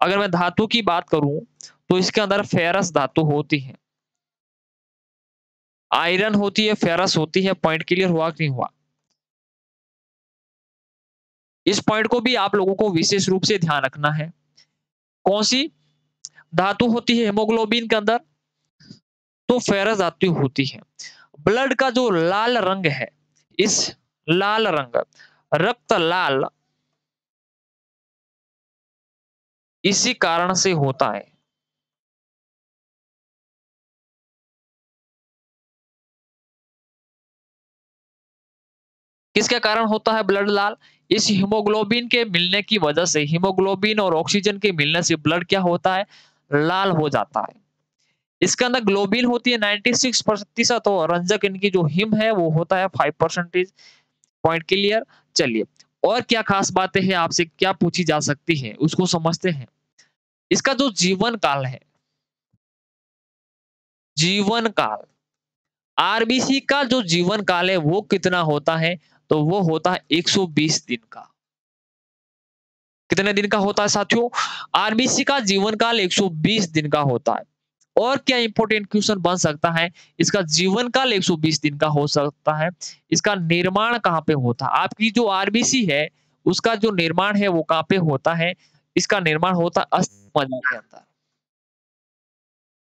अगर मैं धातु की बात करूँ तो इसके अंदर फेरस धातु होती है। आयरन होती है, फेरस होती है। पॉइंट क्लियर हुआ कि नहीं हुआ? इस पॉइंट को भी आप लोगों को विशेष रूप से ध्यान रखना है। कौन-सी धातु होती है हीमोग्लोबिन के अंदर? तो फेरस धातु होती है। ब्लड का जो लाल रंग है, इस लाल रंग, रक्त लाल, इसी कारण से होता है। किसके कारण होता है ब्लड लाल? इस हीमोग्लोबिन के मिलने की वजह से, हीमोग्लोबिन और ऑक्सीजन के मिलने से ब्लड क्या होता है? लाल हो जाता है। इसके अंदर ग्लोबिन होती है 96% और रंजक इनकी जो हिम है वो होता है 5%। Point clear? चलिए, और क्या खास बातें हैं आपसे क्या पूछी जा सकती है उसको समझते हैं। इसका जो जीवन काल है, जीवन काल, आरबीसी का जो जीवन काल है वो कितना होता है? तो वो होता है 120 दिन का। कितने दिन का होता है साथियों? आरबीसी का जीवन काल 120 दिन का होता है। और क्या इंपॉर्टेंट क्वेश्चन बन सकता है? इसका जीवन काल 120 दिन का हो सकता है। इसका निर्माण कहाँ पे होता है? आपकी जो आरबीसी है उसका जो निर्माण है वो कहाँ पे होता है? इसका निर्माण होता है अस्थि मज्जा के अंदर।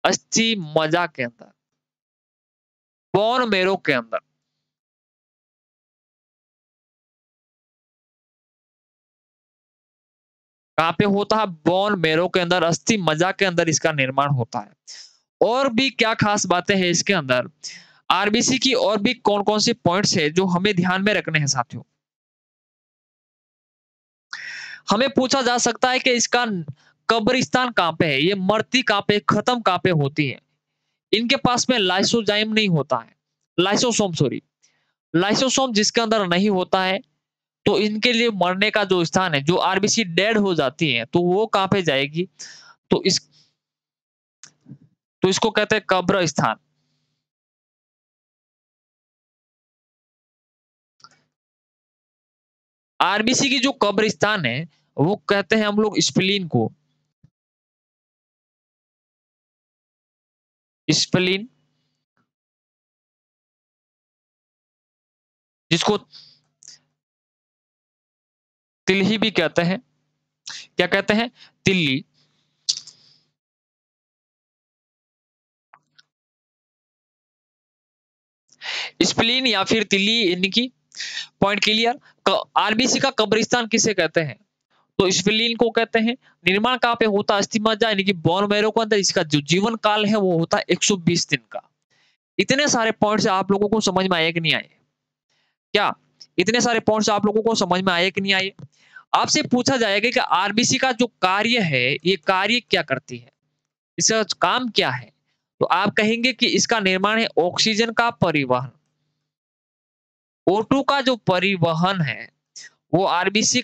अस्थि मज्जा के अंदर, बोन मैरो के अंदर। कहाँ पे होता है? बोन मैरो के अंदर, अस्थि मज्जा के अंदर इसका निर्माण होता है। और भी क्या खास बातें हैं इसके अंदर? आरबीसी की और भी कौन-कौन से पॉइंट्स है जो हमें ध्यान में रखने हैं साथियों? हमें पूछा जा सकता है कि इसका कब्रिस्तान कहाँ पे है? ये मरती कहाँ पे, खत्म कहाँ पे होती है? इनके पास में लाइसोजाइम नहीं होता है। Lysosome sorry. लाइसोसोम जिसके अंदर नहीं होता है, तो इनके लिए मरने का जो स्थान है, जो आरबीसी डेड हो जाती है, तो वो कहाँ पे जाएगी? तो इस तो इसको कहते हैं कब्रिस्तान। आरबीसी की जो कब्रिस्तान है, वो कहते हैं हम लोग स्प्लीन को। स्प्लीन, जिसको तिल्ही भी कहते हैं। क्या कहते हैं? तिल्ली। स्प्लीन या फिर तिल्ली इनकी। Point clear? आरबीसी का कब्रिस्तान किसे कहते हैं? तो स्प्लीन को कहते हैं। निर्माण कहाँ पे होता है? अस्थि मज्जा यानी कि बोन मैरो के अंदर। इसका जो जीवन काल है वो होता है 120 दिन का। इतने सारे पॉइंट्स आप लोगों को समझ में आए कि नहीं आए? क्या इतने सारे पॉइंट्स आप लोगों को समझ में आए कि नहीं आए? आपसे पूछा जाएगा कि आरबीसी का जो कार्य है, ये कार्य क्या करती है? इसका काम क्या है? तो आप कहेंगे कि इसका निर्माण है ऑक्सीजन का परिवहन। O2 का जो परिवहन है, वो आरबीसी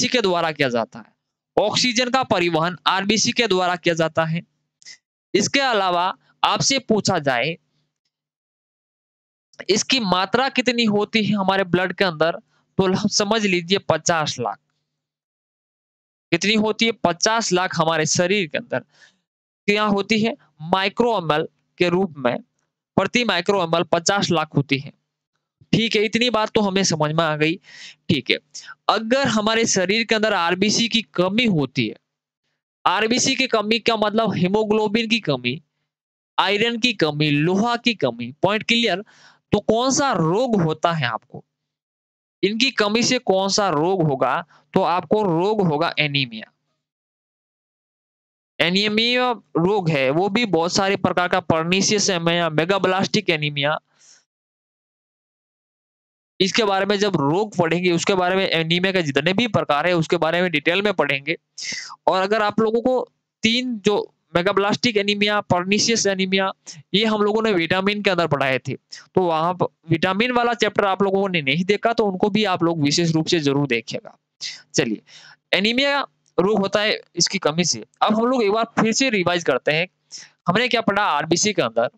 के द्वारा किया जाता है। ऑक्सीजन का परिवहन आरबीसी के द्वारा किया जाता है। इसके अलावा आपसे पूछा जाए, इसकी मात्रा कितनी होती है हमारे ब्लड के अंदर? तो समझ लीजिए 50 लाख। कितनी होती है? 50 लाख हमारे शरीर के अंदर क्या होती है? माइक्रो एमएल के रूप में, प्रति माइक्रो एमएल 50 लाख होती है। ठीक है, इतनी बात तो हमें समझ में आ गई। ठीक है, अगर हमारे शरीर के अंदर आरबीसी की कमी होती है, आरबीसी की कमी का मतलब हीमोग्लोबिन की कमी, आयरन की कमी, लोहा की कमी, पॉइंट क्लियर? तो कौन सा रोग होता है आपको? इनकी कमी से कौन सा रोग होगा? तो आपको रोग होगा एनीमिया। एनीमिया रोग है, वो भी बहुत सारे प्रकार का, पर्नीशियस एनीमिया, मेगाब्लास्टिक एनीमिया। इसके बारे में जब रोग पढ़ेंगे, उसके बारे में एनीमिया के जितने भी प्रकार है उसके बारे में डिटेल में पढ़ेंगे। और अगर आप लोगों को 3 जो मेगाब्लास्टिक एनीमिया, पर्नीशियस एनीमिया, ये हम लोगों ने विटामिन के अंदर पढ़ाए थे। तो वहाँ प विटामिन वाला चैप्टर आप लोगों ने नहीं देखा तो उनको भी आप लोग विशेष रूप से ज़रूर देखिएगा। चलिए, एनीमिया रोग होता है इसकी कमी से। अब हम लोग एक बार फिर से रिवाइज़ करते हैं। हमने क्या पढ़ा आरबीसी के अंदर?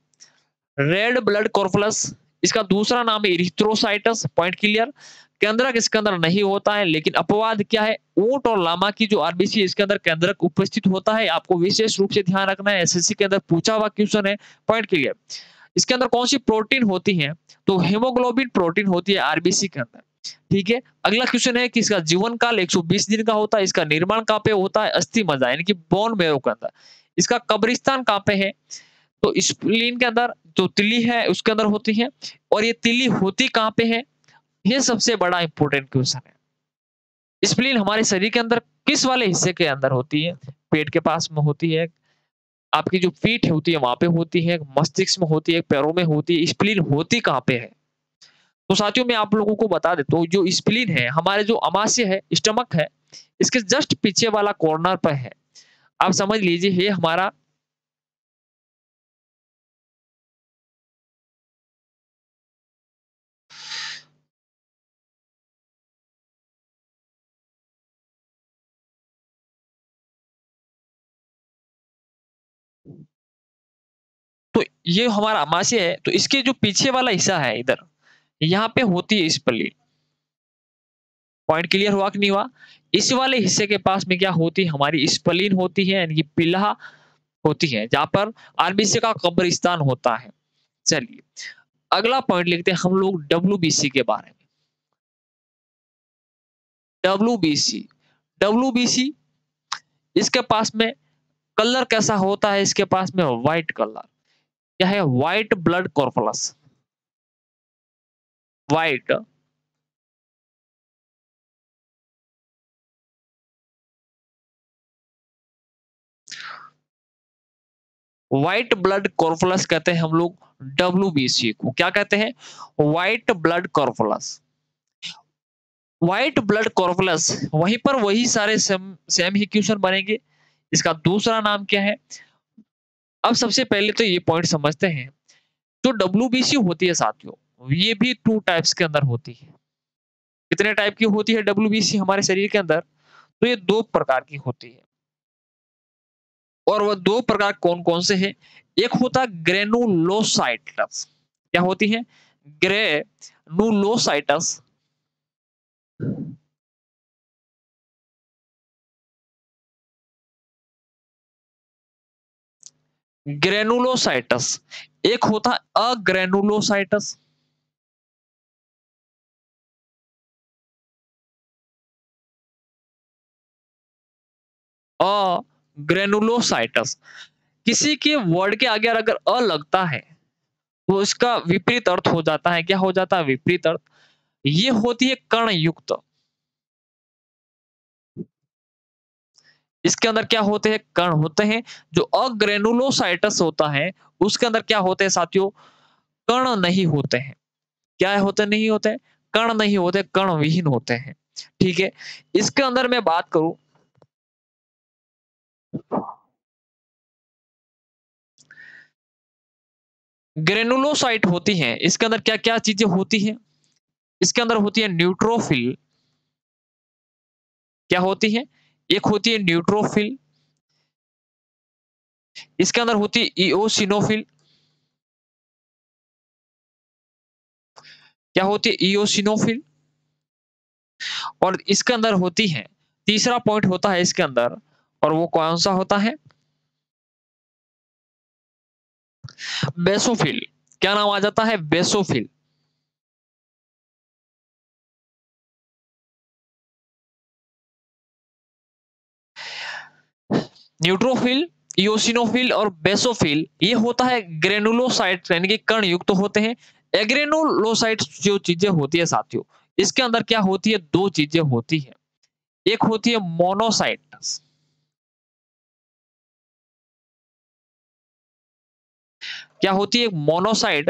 रेड ब्लड कॉर्पुलस, इसका दूसरा नाम है इरिथ्रोसाइटस, पॉइंट क्लियर? केंद्रक इसके अंदर नहीं होता है, लेकिन अपवाद क्या है? ऊंट और लामा की जो आरबीसी इसके अंदर केंद्रक उपस्थित होता है। आपको विशेष रूप से ध्यान रखना है, एसएससी के अंदर पूछा हुआ क्वेश्चन है, पॉइंट क्लियर? इसके अंदर कौन सी प्रोटीन होती है? तो हेमोग्लोबिन प्रोटीन होती है आरबीसी के अंदर। ठीक है, अगला क्वेश्चन है कि इसका जीवन काल 120 दिन का होता है। इसका निर्माण कहाँ पे होता है? अस्थि मज्जा यानी कि बोन मैरो के अंदर। इसका कब्रिस्तान कहाँ पे है? तो स्प्लीन के अंदर जो तिल्ली है उसके अंदर होती है। और ये तिल्ली होती कहाँ पे है? ये सबसे बड़ा इंपॉर्टेंट क्वेश्चन है। स्प्लीन हमारे शरीर के अंदर किस वाले हिस्से के अंदर होती है? पेट के पास में होती है, आपकी जो पीठ होती है वहां पे होती है, मस्तिष्क में होती है, पैरों में होती है। स्प्लीन होती कहाँ पे है? तो साथियों मैं आप लोगों को बता देता हूँ, जो स्प्लीन है हमारे जो अमाशय है, स्टमक है, इसके जस्ट पीछे वाला कॉर्नर पर है। आप समझ लीजिए ये हमारा तो ये हमारा अमाशय है, तो इसके जो पीछे वाला हिस्सा है इधर, यहाँ पे होती है स्प्लीन। पॉइंट क्लियर हुआ कि नहीं हुआ? इस वाले हिस्से के पास में क्या होती है? हमारी स्प्लीन होती है, यानी कि पिल्ला होती है, जहां पर आरबीसी का कब्रिस्तान होता है। चलिए, अगला पॉइंट लिखते हैं हम लोग डब्ल्यूबीसी के बारे में। डब्ल्यूबीसी, डब्ल्यूबीसी इसके पास में कलर कैसा होता है? इसके पास में व्हाइट कलर। क्या है? White blood corpuscles, white white blood corpuscles कहते हैं हम लोग डब्ल्यूबीसी को। क्या कहते हैं? White blood corpuscles. White blood corpuscles, वहीं पर वही सारे सेम ही क्वेश्चन बनेंगे। इसका दूसरा नाम क्या है? अब सबसे पहले तो ये पॉइंट समझते हैं, जो डब्ल्यूबीसी होती है साथियों, ये भी 2 टाइप्स के अंदर होती है। कितने टाइप की होती है डब्ल्यूबीसी हमारे शरीर के अंदर? तो ये 2 प्रकार की होती है। और वो 2 प्रकार कौन-कौन से हैं? एक होता है ग्रेनुलोसाइटस। क्या होती है? ग्रेनुलोसाइटस। ग्रेनुलोसाइटस। एक होता है अग्रेनुलोसाइटस। अग्रेनुलोसाइटस। किसी के वर्ड के आगे अगर अ लगता है तो इसका विपरीत अर्थ हो जाता है। क्या हो जाता है? विपरीत अर्थ। ये होती है कण युक्त। इसके अंदर क्या होते हैं? कण होते हैं। जो अग्रेनुलोसाइटस होता है उसके अंदर क्या होते हैं साथियों? कण नहीं होते हैं। क्या होते नहीं होते हैं? कण नहीं होते, कण विहीन होते हैं। ठीक है, इसके अंदर मैं बात करूं ग्रेनुलोसाइट होती हैं, इसके अंदर क्या-क्या चीजें होती हैं? इसके अंदर होती है न्यूट्रोफिल। क्या होती है? एक होती है न्यूट्रोफिल, इसके अंदर होती है इओसिनोफिल। क्या होती है? इओसिनोफिल। और इसके अंदर होती है, तीसरा पॉइंट होता है इसके अंदर, और वो कौन सा होता है? बेसोफिल। क्या नाम आ जाता है? बेसोफिल। न्यूट्रोफिल, इओसिनोफिल और बेसोफिल, ये होता है ग्रेनुलोसाइट, यानी कि कण युक्त होते हैं। एग्रेनुलोसाइट जो चीजें होती है साथियों, इसके अंदर क्या होती है? दो चीजें होती है। एक होती है मोनोसाइट्स। क्या होती है? मोनोसाइट।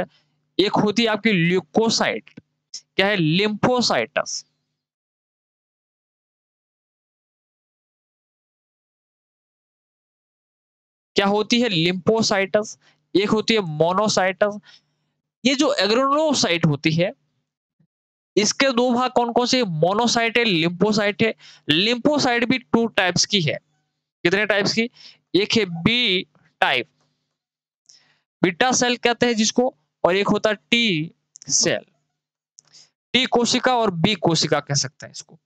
एक होती है आपकी ल्यूकोसाइट। क्या है? लिम्फोसाइटस। क्या होती है? लिम्फोसाइटस। एक होती है मोनोसाइटस। ये जो एग्रेनुलोसाइट होती है, इसके दो भाग कौन-कौन से? मोनोसाइट है, लिम्फोसाइट है। लिम्फोसाइट भी टू टाइप्स की है। कितने टाइप्स की? एक है बी टाइप, बीटा सेल कहते हैं जिसको, और एक होता है टी सेल। टी कोशिका और बी कोशिका कह सकते हैं इसको।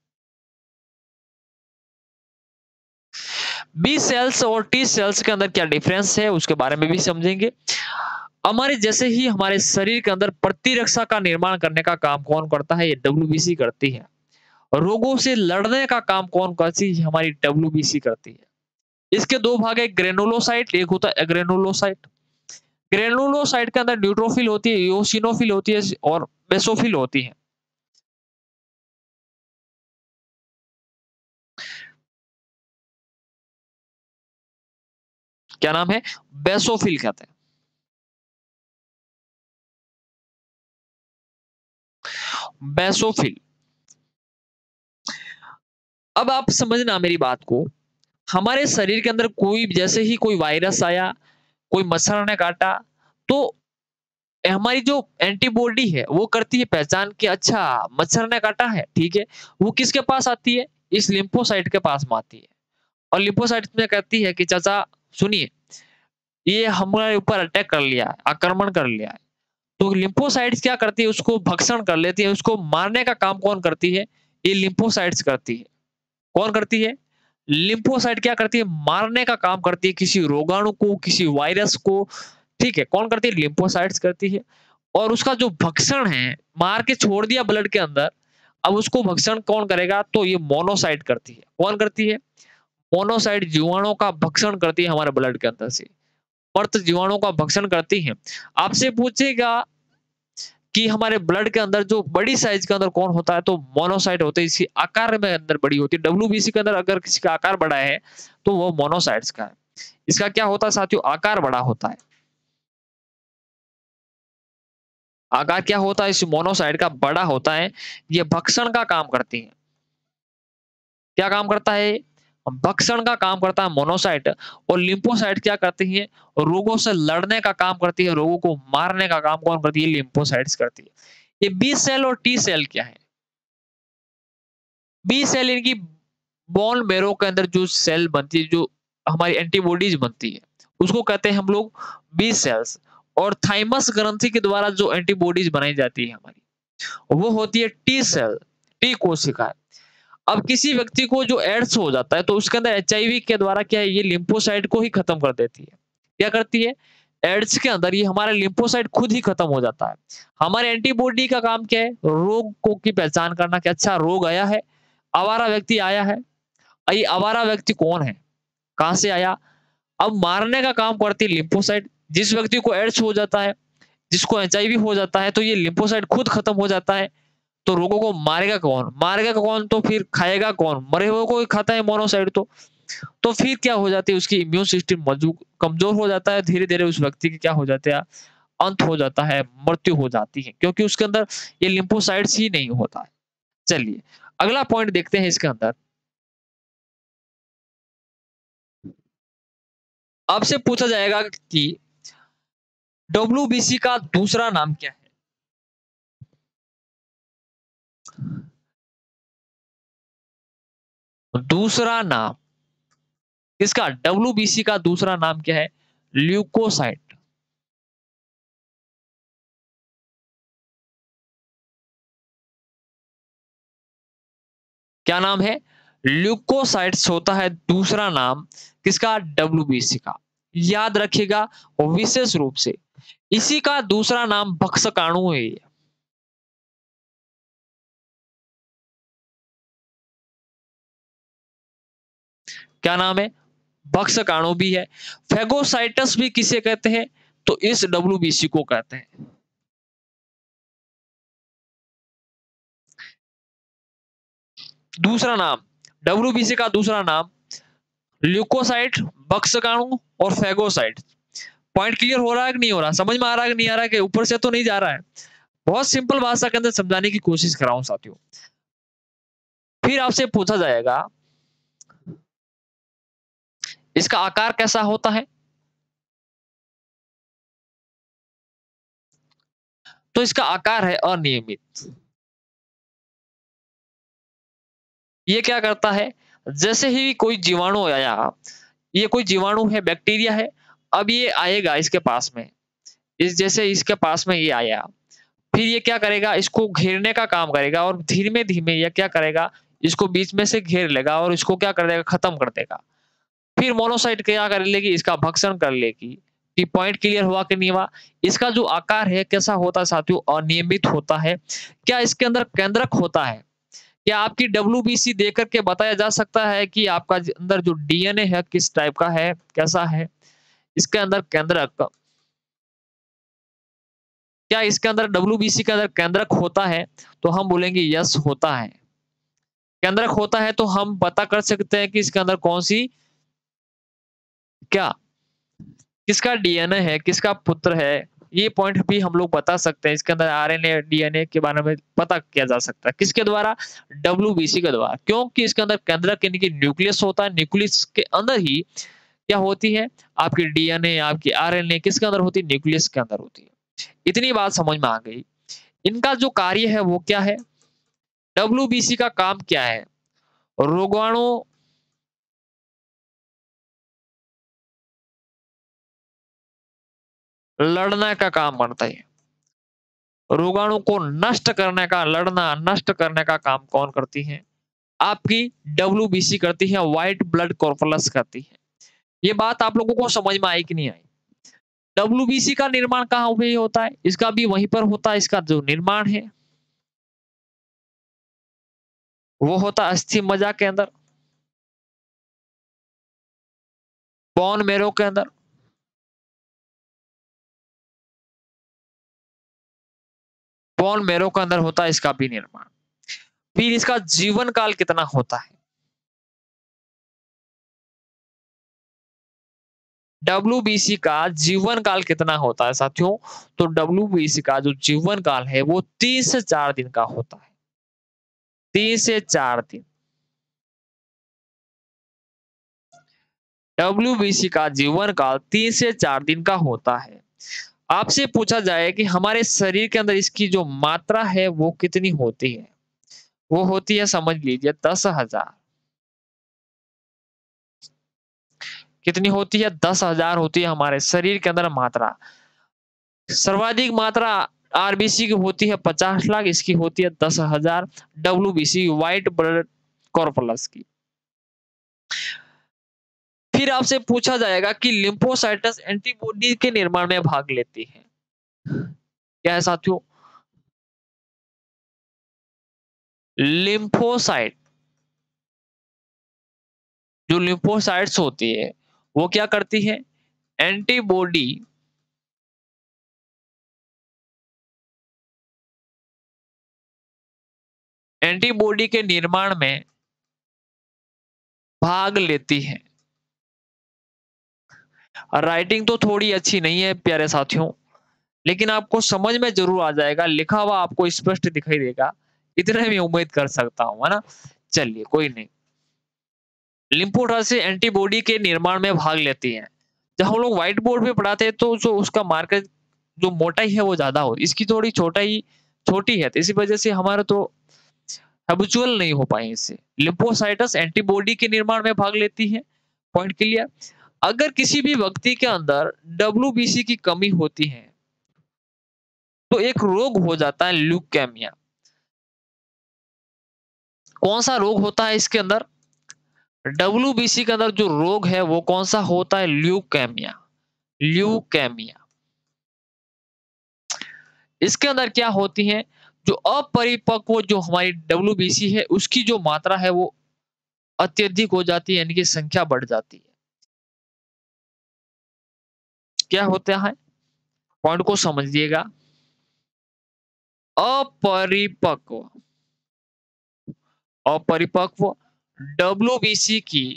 बी सेल्स और टी सेल्स के अंदर क्या डिफरेंस है उसके बारे में भी समझेंगे। हमारे जैसे ही हमारे शरीर के अंदर प्रतिरक्षा का निर्माण करने का काम कौन करता है? ये डब्ल्यूबीसी करती है। रोगों से लड़ने का काम कौन करती है? हमारी डब्ल्यूबीसी करती है। इसके दो भाग है, ग्रेनुलोसाइट, एक होता है एग्रेनुलोसाइट। ग्रेनुलोसाइट के अंदर न्यूट्रोफिल होती है, इओसिनोफिल होती है और बेसोफिल होती है। क्या नाम है? बेसोफिल कहते हैं। बेसोफिल। अब आप समझना मेरी बात को, हमारे शरीर के अंदर कोई जैसे ही कोई वायरस आया, कोई मच्छर ने काटा, तो हमारी जो एंटीबॉडी है वो करती है पहचान कि अच्छा मच्छर ने काटा है, ठीक है। वो किसके पास आती है? इस लिम्फोसाइट के पास में आती है। और लिम्फोसाइट में कहती है कि चाचा सुनिए, ये हमारे ऊपर अटैक कर लिया है, आक्रमण कर लिया है। तो लिम्फोसाइट्स क्या करती है? उसको भक्षण कर लेती है। उसको मारने का काम कौन करती है? ये लिम्फोसाइट्स करती है। कौन करती है? लिम्फोसाइट क्या करती है? मारने का काम करती है किसी रोगाणु को, किसी वायरस को। ठीक है, कौन करती है? लिम्फोसाइट्स करती है। और उसका जो भक्षण है, मार के छोड़ दिया ब्लड के अंदर, अब उसको भक्षण कौन करेगा? तो ये मोनोसाइट करती है। कौन करती है? मोनोसाइट जीवाणुओं का भक्षण करती है हमारे ब्लड के अंदर से। मर्त जीवाणुओं का भक्षण करती है। आपसे पूछेगा कि हमारे ब्लड के अंदर जो बड़ी साइज के अंदर कौन होता है? तो मोनोसाइट होते हैं। इसी आकार में अंदर बड़ी होती है। डब्ल्यूबीसी के अंदर अगर किसी का आकार बड़ा है, तो वो मोनोसाइट्स का है। इसका क्या होता है साथियों? आकार बड़ा होता है। आकार क्या होता है? इस मोनोसाइट का बड़ा होता है। ये भक्षण का काम करती है। क्या काम करता है? भक्षण का काम करता है मोनोसाइट। और लिम्फोसाइट क्या करती है? रोगों से लड़ने का काम करती है। रोगों को मारने का काम कौन करती है? लिम्फोसाइट्स करती है। ये बी सेल और टी सेल क्या है? बी सेल इनकी बोन मैरो के अंदर जो सेल बनती है, जो हमारी एंटीबॉडीज बनती है, उसको कहते हैं हम लोग बी सेल्स। और थाइमस ग्रंथि के द्वारा जो एंटीबॉडीज बनाई जाती है हमारी, वो होती है टी सेल, टी कोशिका। अब किसी व्यक्ति को जो एड्स हो जाता है, तो उसके अंदर एचआईवी के द्वारा क्या है? ये लिम्फोसाइट को ही खत्म कर देती है। क्या करती है? एड्स के अंदर ये हमारा लिम्फोसाइट खुद ही खत्म हो जाता है। हमारे एंटीबॉडी का काम क्या है? रोग को की पहचान करना कि अच्छा रोग आया है, आवारा व्यक्ति आया है। ये आवारा व्यक्ति कौन है? कहाँ से आया? अब मारने का काम करती है लिम्फोसाइट। जिस व्यक्ति को एड्स हो जाता है, जिसको एचआईवी हो जाता है, तो ये लिम्फोसाइट खुद खत्म हो जाता है। तो रोगों को मारेगा कौन? मारेगा कौन? तो फिर खाएगा कौन? मरे हुए को ही खाता है मोनोसाइट तो। तो फिर क्या हो जाती है? उसकी इम्यून सिस्टम मजबूत कमजोर हो जाता है। धीरे-धीरे उस व्यक्ति की क्या हो जाता है? अंत हो जाता है, मृत्यु हो जाती है, क्योंकि उसके अंदर ये लिम्फोसाइट्स ही नहीं होता है। चलिए, अगला पॉइंट देखते हैं इसके अंदर। आपसे पूछा जाएगा कि डब्ल्यूबीसी का दूसरा नाम क्या है? दूसरा नाम इसका, डब्ल्यूबीसी का दूसरा नाम क्या है? ल्यूकोसाइट। क्या नाम है? ल्यूकोसाइट्स होता है दूसरा नाम किसका? डब्ल्यूबीसी का। याद रखिएगा विशेष रूप से, इसी का दूसरा नाम भक्षकाणु है। क्या नाम है? भक्षकाणु भी है। फेगोसाइटस भी किसे कहते हैं? तो इस डब्ल्यूबीसी को कहते हैं। दूसरा नाम, डब्ल्यूबीसी का दूसरा नाम ल्यूकोसाइट, बक्सकाणु और फेगोसाइट। पॉइंट क्लियर हो रहा है कि नहीं हो रहा? समझ में आ रहा है कि नहीं आ रहा है? कि ऊपर से तो नहीं जा रहा है? बहुत सिंपल भाषा के अंदर समझाने की कोशिश कर रहा हूं साथियों। फिर आपसे पूछा जाएगा इसका आकार कैसा होता है? तो इसका आकार है अनियमित। ये क्या करता है? जैसे ही कोई जीवाणु आया, ये कोई जीवाणु है, बैक्टीरिया है, अब ये आएगा इसके पास में, इस जैसे इसके पास में ये आया, फिर ये क्या करेगा? इसको घेरने का काम करेगा और धीमे धीमे ये क्या करेगा? इसको बीच में से घेर लेगा और इसको क्या कर देगा? खत्म कर देगा। फिर मोनोसाइट क्या कर लेगी? इसका भक्षण कर लेगी। कि पॉइंट क्लियर हुआ कि नहीं हुआ? इसका जो आकार है कैसा होता है साथियों? अनियमित होता है। क्या इसके अंदर केंद्रक होता है? क्या आपकी डब्ल्यूबीसी देख करके बताया जा सकता है कि आपका अंदर जो डीएनए है किस टाइप का है, कैसा है? इसके अंदर केंद्रक, क्या इसके अंदर डब्ल्यूबीसी के अंदर केंद्रक होता है? तो हम बोलेंगे यस होता है। केंद्रक होता है तो हम पता कर सकते हैं कि इसके अंदर कौन सी, क्या किसका डीएनए है, किसका पुत्र है, ये पॉइंट भी हम लोग बता सकते हैं। इसके अंदर आरएनए, डीएनए के बारे में पता किया जा सकता है। किसके द्वारा? डब्ल्यूबीसी के द्वारा। क्योंकि इसके अंदर केंद्रक यानी कि न्यूक्लियस होता है। न्यूक्लियस के अंदर ही क्या होती है? आपकी डीएनए, आपकी आरएनए किसके अंदर होती है? न्यूक्लियस के अंदर होती है। इतनी बात समझ में आ गई। इनका जो कार्य है वो क्या है? डब्ल्यूबीसी का काम क्या है? रोगाणु लड़ने का काम करता है। रोगाणु को नष्ट करने का, लड़ना, नष्ट करने का काम कौन करती है? आपकी डब्ल्यूबीसी करती है, व्हाइट ब्लड कॉर्पलस करती है। ये बात आप लोगों को समझ में आई कि नहीं आई? डब्ल्यूबीसी का निर्माण कहाँ पे होता है? इसका भी वहीं पर होता है। इसका जो निर्माण है वो होता है अस्थि मज्जा के अंदर, बोन मैरो के अंदर। बोन मैरो के अंदर होता है इसका भी निर्माण। फिर इसका जीवन काल कितना होता है? डब्ल्यूबीसी का जीवन काल कितना होता है साथियों? तो डब्ल्यूबीसी का जो जीवन काल है वो 3 से 4 दिन का होता है। 3 से 4 दिन। डब्ल्यूबीसी का जीवन काल 3 से 4 दिन का होता है। आपसे पूछा जाए कि हमारे शरीर के अंदर इसकी जो मात्रा है वो कितनी होती है? वो होती है, समझ लीजिए, 10,000। कितनी होती है? 10,000 होती है हमारे शरीर के अंदर मात्रा। सर्वाधिक मात्रा आरबीसी की होती है 50 लाख, इसकी होती है 10,000। डब्ल्यूबीसी, व्हाइट ब्लड कॉर्पलस की। फिर आपसे पूछा जाएगा कि लिम्फोसाइटस एंटीबॉडी के निर्माण में भाग लेती है। क्या है साथियों? लिम्फोसाइट, जो लिम्फोसाइट्स होती है वो क्या करती है? एंटीबॉडी, एंटीबॉडी के निर्माण में भाग लेती है। राइटिंग तो थोड़ी अच्छी नहीं है प्यारे साथियों, लेकिन आपको समझ में जरूर आ जाएगा। लिखा हुआ आपको स्पष्ट दिखाई देगा, इतने में उम्मीद कर सकता हूं, है ना? चलिए कोई नहीं। लिम्फोसाइट से एंटीबॉडी के निर्माण में भाग लेती है। जब हम लोग व्हाइट बोर्ड पे पढ़ाते हैं तो जो उसका मार्कर जो मोटाई है वो ज्यादा हो, इसकी थोड़ी छोटाई छोटी है, तो इसी वजह से हमारा तो हैबिचुअल नहीं हो पाए इससे। लिम्फोसाइटस एंटीबॉडी के निर्माण में भाग लेती है। Point clear. अगर किसी भी व्यक्ति के अंदर डब्ल्यूबीसी की कमी होती है तो एक रोग हो जाता है ल्यूकेमिया। कौन सा रोग होता है इसके अंदर? डब्ल्यूबीसी के अंदर जो रोग है वो कौन सा होता है? ल्यूकेमिया। ल्यूकेमिया। इसके अंदर क्या होती है? जो अपरिपक्व जो हमारी डब्ल्यूबीसी है उसकी जो मात्रा है वो अत्यधिक हो जाती है, यानी कि संख्या बढ़ जाती है। क्या होता है? पॉइंट को समझिएगा। अपरिपक्व, अपरिपक्व डब्ल्यूबीसी की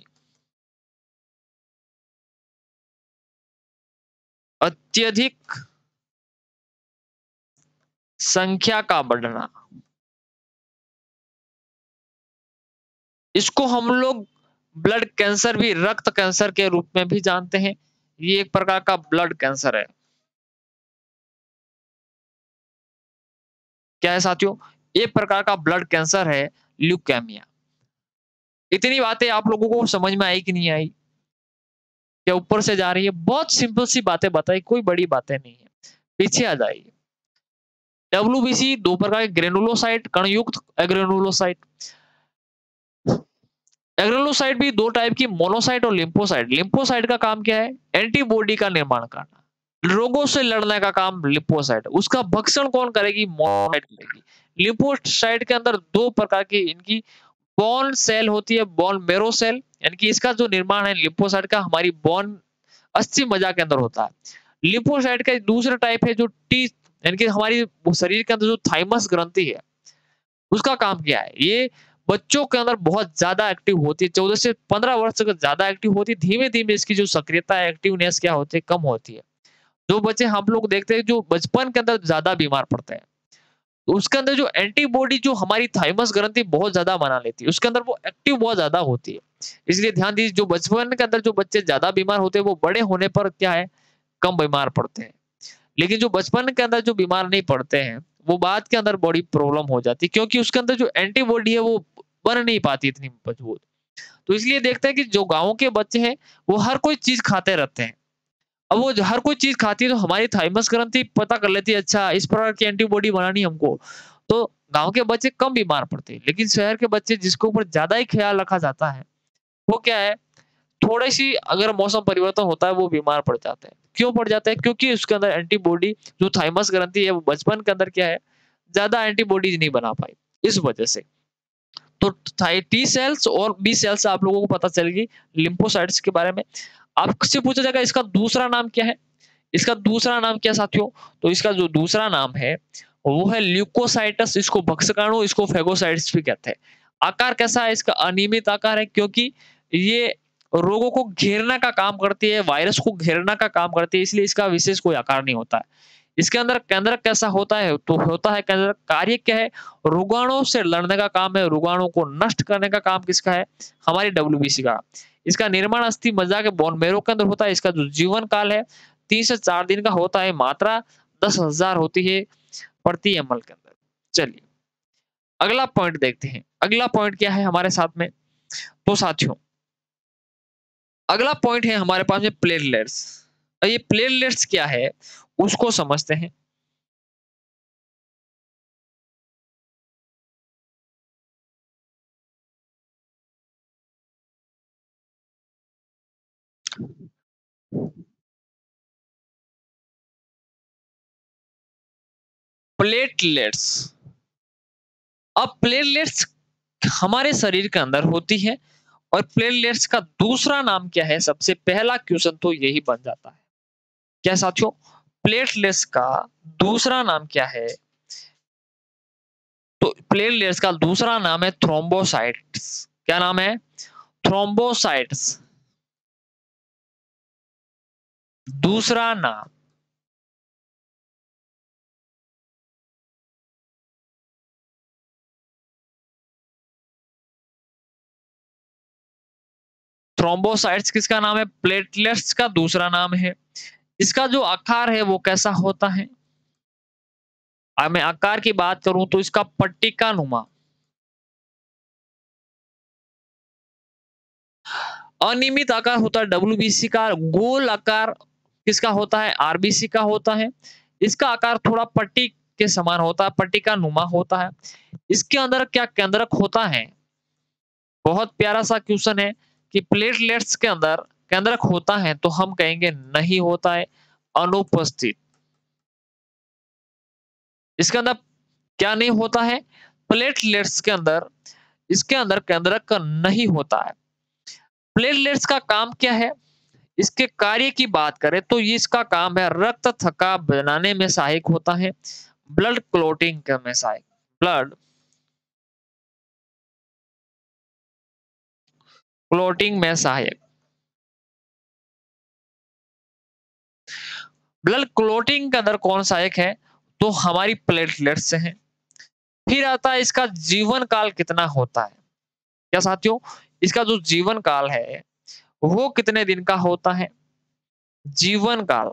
अत्यधिक संख्या का बढ़ना, इसको हम लोग ब्लड कैंसर भी, रक्त कैंसर के रूप में भी जानते हैं। ये एक प्रकार का ब्लड कैंसर है। क्या है साथियों? एक प्रकार का ब्लड कैंसर है ल्यूकेमिया। इतनी बातें आप लोगों को समझ में आई कि नहीं आई? क्या ऊपर से जा रही है? बहुत सिंपल सी बातें बताई, कोई बड़ी बातें नहीं है। पीछे आ जाइए। डब्ल्यूबीसी दो प्रकार के ग्रेनुलोसाइट, कणयुक्त एग्रेनुलोसाइट। एग्रेनुलोसाइट भी दो टाइप की, मोनोसाइट और लिम्फोसाइट। लिम्फोसाइट का काम क्या है? एंटीबॉडी का निर्माण करना, रोगों से लड़ने का काम लिम्फोसाइट। उसका भक्षण कौन करेगी? मोनोसाइट करेगी। लिम्फोसाइट के अंदर दो प्रकार की इनकी बोन सेल होती है, बोन मेरो सेल, यानी कि इसका जो निर्माण है लिम्फोसाइट का हमारी बोन अस्थि मज्जा के अंदर होता है। लिम्फोसाइट का दूसरा टाइप है जो टी, यानी कि हमारी शरीर के अंदर जो थाइमस ग्रंथि है उसका काम क्या है? ये बच्चों के अंदर बहुत ज्यादा एक्टिव होती है, 14 से 15 वर्ष तक ज्यादा एक्टिव होती है। धीमे धीमे इसकी जो सक्रियता है, एक्टिवनेस क्या होती है, कम होती है। जो बच्चे हम लोग देखते हैं जो बचपन के अंदर ज्यादा बीमार पड़ते हैं, तो उसके अंदर जो एंटीबॉडी जो हमारी थाइमस ग्रंथि बहुत ज्यादा बना लेती है, उसके अंदर वो एक्टिव बहुत ज्यादा होती है। इसलिए ध्यान दीजिए, जो बचपन के अंदर जो बच्चे ज्यादा बीमार होते हैं वो बड़े होने पर क्या है, कम बीमार पड़ते हैं। लेकिन जो बचपन के अंदर जो बीमार नहीं पड़ते हैं वो बाद के अंदर बड़ी प्रॉब्लम हो जाती है, क्योंकि उसके अंदर जो एंटीबॉडी है वो बन नहीं पाती इतनी मजबूत। तो इसलिए देखते हैं कि जो गाँव के बच्चे हैं वो हर कोई चीज खाते रहते हैं। अब वो हर कोई चीज खाती है तो हमारी थाइमस ग्रंथि पता कर लेती है, अच्छा इस प्रकार की एंटीबॉडी बनानी हमको। तो गाँव के बच्चे कम बीमार पड़ते हैं, लेकिन शहर के बच्चे जिसके ऊपर ज्यादा ही ख्याल रखा जाता है वो क्या है, थोड़ी-सी अगर मौसम परिवर्तन होता है वो बीमार पड़ जाते हैं। क्यों पड़ जाते हैं? क्योंकि उसके अंदर एंटीबॉडी जो थाइमस ग्रंथि है वो बचपन के अंदर क्या है, ज़्यादा एंटीबॉडीज़ नहीं बना पाई, इस वजह से। तो थाई टी सेल्स और बी सेल्स आप लोगों को पता चल गई लिम्फोसाइट्स के बारे में। आपसे पूछा जाएगा इसका दूसरा नाम क्या है? इसका दूसरा नाम क्या है साथियों? तो इसका जो दूसरा नाम है वो है ल्यूकोसाइटस। इसको भक्षकाणु, इसको फेगोसाइट्स भी कहते हैं। आकार कैसा है इसका? अनियमित आकार है, क्योंकि ये रोगों को घेरने का काम करती है, वायरस को घेरने का काम करती है, इसलिए इसका विशेष कोई आकार नहीं होता है। इसके अंदर केंद्रक कैसा होता है? तो होता है केंद्रक, कार्य क्या है? रोगाणुओं से लड़ने का काम है, रोगाणुओं को नष्ट करने का काम किसका है? हमारी डब्ल्यूबीसी का। इसका निर्माण अस्थि मज्जा के बोन मैरो के अंदर होता है। इसका जो जीवन काल है 3 से 4 दिन का होता है। मात्रा 10,000 होती है प्रति एमएल के अंदर। चलिए अगला पॉइंट देखते हैं। अगला पॉइंट क्या है हमारे साथ में? तो साथियों अगला पॉइंट है हमारे पास में प्लेटलेट्स। ये प्लेटलेट्स क्या है उसको समझते हैं। प्लेटलेट्स, अब प्लेटलेट्स हमारे शरीर के अंदर होती है और प्लेटलेट्स का दूसरा नाम क्या है? सबसे पहला क्वेश्चन तो यही बन जाता है। क्या साथियों? प्लेटलेट्स का दूसरा नाम क्या है? तो प्लेटलेट्स का दूसरा नाम है थ्रोम्बोसाइट्स। क्या नाम है? थ्रोम्बोसाइट्स। दूसरा नाम थ्रोम्बोसाइट्स किसका नाम है? प्लेटलेट्स का दूसरा नाम है। इसका जो आकार है वो कैसा होता है? मैं आकार की बात करूं तो इसका पट्टिका नुमा। अनियमित आकार होता है डब्ल्यूबीसी का। गोल आकार किसका होता है? आरबीसी का होता है। इसका आकार थोड़ा पट्टी के समान होता है, पट्टिका नुमा होता है। इसके अंदर क्या केंद्रक होता है? बहुत प्यारा सा क्वेश्चन है कि प्लेटलेट्स के अंदर केंद्रक होता है, तो हम कहेंगे नहीं होता है, अनुपस्थित। इसके अंदर क्या नहीं होता है? प्लेटलेट्स के अंदर, इसके अंदर केंद्रक नहीं होता है। प्लेटलेट्स का काम क्या है? इसके कार्य की बात करें तो ये इसका काम है रक्त थक्का बनाने में सहायक होता है, ब्लड क्लोटिंग में सहायक, ब्लड क्लोटिंग में सहायक, ब्लड क्लोटिंग के अंदर कौन सहायक है? तो हमारी प्लेटलेट्स से है। फिर आता है इसका जीवन काल कितना होता है? क्या साथियों, इसका जो जीवन काल है वो कितने दिन का होता है? जीवन काल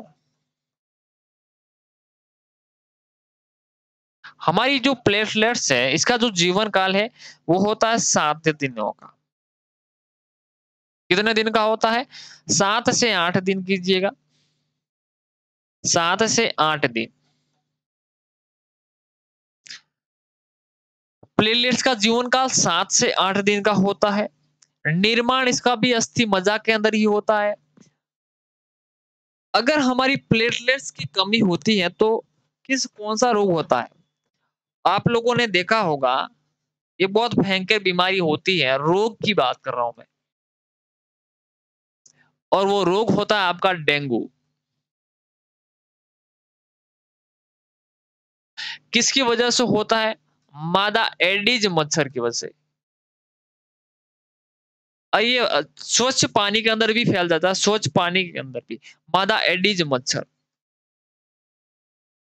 हमारी जो प्लेटलेट्स है इसका जो जीवन काल है वो होता है 7 दिनों का। कितने दिन का होता है? 7 से 8 दिन कीजिएगा, 7 से 8 दिन। प्लेटलेट्स का जीवन काल 7 से 8 दिन का होता है। निर्माण इसका भी अस्थि मज्जा के अंदर ही होता है। अगर हमारी प्लेटलेट्स की कमी होती है तो कौन सा रोग होता है? आप लोगों ने देखा होगा, ये बहुत भयंकर बीमारी होती है, रोग की बात कर रहा हूं मैं, और वो रोग होता है आपका डेंगू। किसकी वजह से होता है? मादा एडिज मच्छर की वजह से। ये स्वच्छ पानी के अंदर भी फैल जाता है, स्वच्छ पानी के अंदर भी मादा एडिज मच्छर।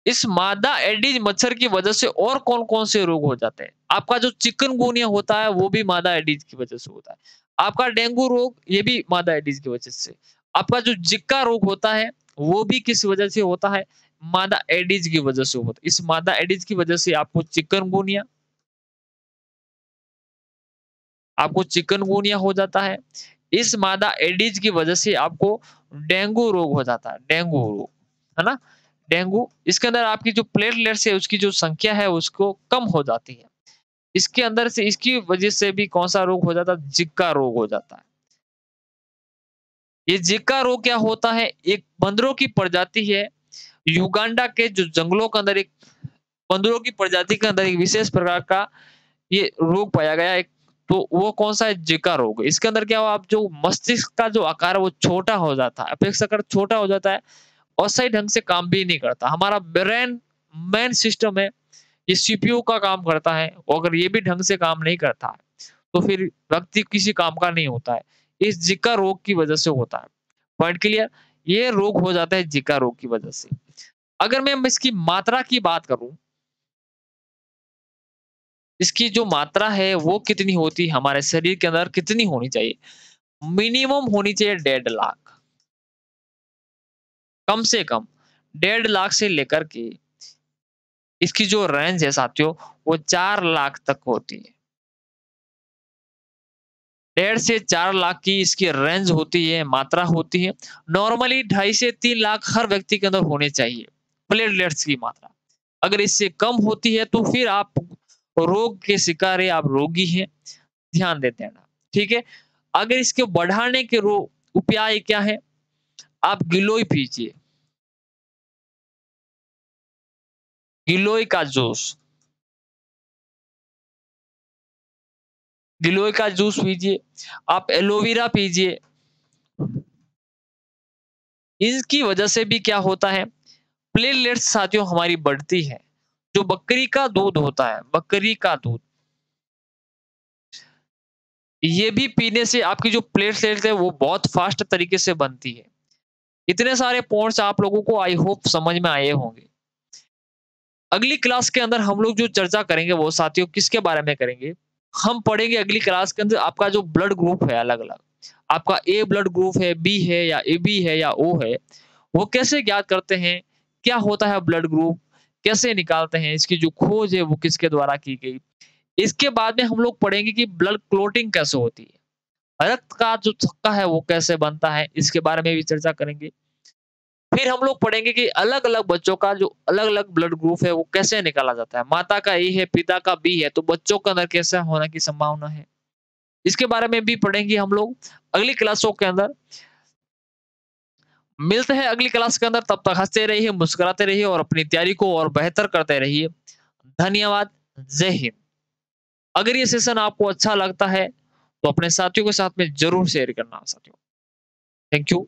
इस मादा एडिज मच्छर की वजह से और कौन-कौन से रोग हो जाते हैं? आपका जो चिकनगुनिया होता है वो भी मादा एडिज की वजह से होता है। आपका डेंगू रोग ये भी मादा एडिज की वजह से। आपका जो जिका रोग होता है वो भी किस वजह से होता है? मादा एडिज की वजह से होता है। इस मादा एडिज की वजह से आपको चिकनगुनिया हो जाता है। इस मादा एडिज की वजह से आपको डेंगू रोग हो जाता है, डेंगू रोग, है ना? डेंगू इसके अंदर आपकी जो प्लेटलेट्स है उसकी जो संख्या है उसको कम हो जाती है। इसके अंदर से इसकी वजह से भी कौन-सा रोग हो जाता है? जिका रोग हो जाता है। ये जिका रोग क्या होता है? एक बंदरों की प्रजाति है, युगांडा के जो जंगलों के अंदर एक बंदरों की प्रजाति के अंदर एक विशेष प्रकार का ये रोग पाया गया है। तो वो कौन-सा है? जिका रोग। इसके अंदर क्या हुआ, आप जो मस्तिष्क का जो आकार है वो छोटा हो जाता है, अपेक्षाकृत छोटा हो जाता है और सही ढंग से काम भी नहीं करता। हमारा ब्रेन मेन सिस्टम है, ये सीपीयू का काम करता है, और अगर ये भी ढंग से काम नहीं करता है, तो फिर व्यक्ति किसी काम का नहीं होता है। इस जिका रोग की वजह से होता है। Point clear? ये रोग हो जाता है जिका रोग की वजह से। अगर मैं इसकी मात्रा की बात करूँ, इसकी जो मात्रा है वो कितनी होती है हमारे शरीर के अंदर, कितनी होनी चाहिए? मिनिमम होनी चाहिए 1.5 लाख, कम से कम 1.5 लाख से लेकर के इसकी जो रेंज है साथियों वो 4 लाख तक होती है। 1.5 से 4 लाख की इसकी रेंज होती है, मात्रा होती है। नॉर्मली 2.5 से 3 लाख हर व्यक्ति के अंदर होने चाहिए प्लेटलेट्स की मात्रा। अगर इससे कम होती है तो फिर आप रोग के शिकार है, आप रोगी हैं, ध्यान देते हैं ना, ठीक है? अगर इसके बढ़ाने के उपाय क्या है? आप गिलोय पीजिए, गिलोय का जूस, गिलोय का जूस पीजिए, आप एलोवेरा पीजिए। इसकी वजह से भी क्या होता है? प्लेटलेट्स साथियों हमारी बढ़ती है। जो बकरी का दूध होता है, बकरी का दूध, ये भी पीने से आपकी जो प्लेटलेट्स है वो बहुत फास्ट तरीके से बनती है। इतने सारे पॉइंट्स आप लोगों को आई होप समझ में आए होंगे। अगली क्लास के अंदर हम लोग जो चर्चा करेंगे वो साथियों किसके बारे में करेंगे? हम पढ़ेंगे अगली क्लास के अंदर आपका जो ब्लड ग्रुप है अलग-अलग। आपका ए ब्लड ग्रुप है, बी है या एबी है या ओ है, वो कैसे ज्ञात करते हैं, क्या होता है ब्लड ग्रुप, कैसे निकालते हैं, इसकी जो खोज है वो किसके द्वारा की गई। इसके बाद में हम लोग पढ़ेंगे कि ब्लड क्लॉटिंग कैसे होती है, रक्त का जो थक्का है वो कैसे बनता है, इसके बारे में भी चर्चा करेंगे। फिर हम लोग पढ़ेंगे कि अलग-अलग बच्चों का जो अलग-अलग ब्लड ग्रुप है वो कैसे निकाला जाता है। माता का ए है, पिता का बी है, तो बच्चों के अंदर कैसे होने की संभावना है। इसके बारे में भी पढ़ेंगे हम लोग अगली क्लासों के अंदर। मिलते हैं अगली क्लास के अंदर, तब तक हँसते रहिए, मुस्कुराते रहिए और अपनी तैयारी को और बेहतर करते रहिए। धन्यवाद, जय हिंद। अगर ये सेशन आपको अच्छा लगता है, तो अपने साथियों के साथ में ज़रूर शेयर करना साथियों। Thank you.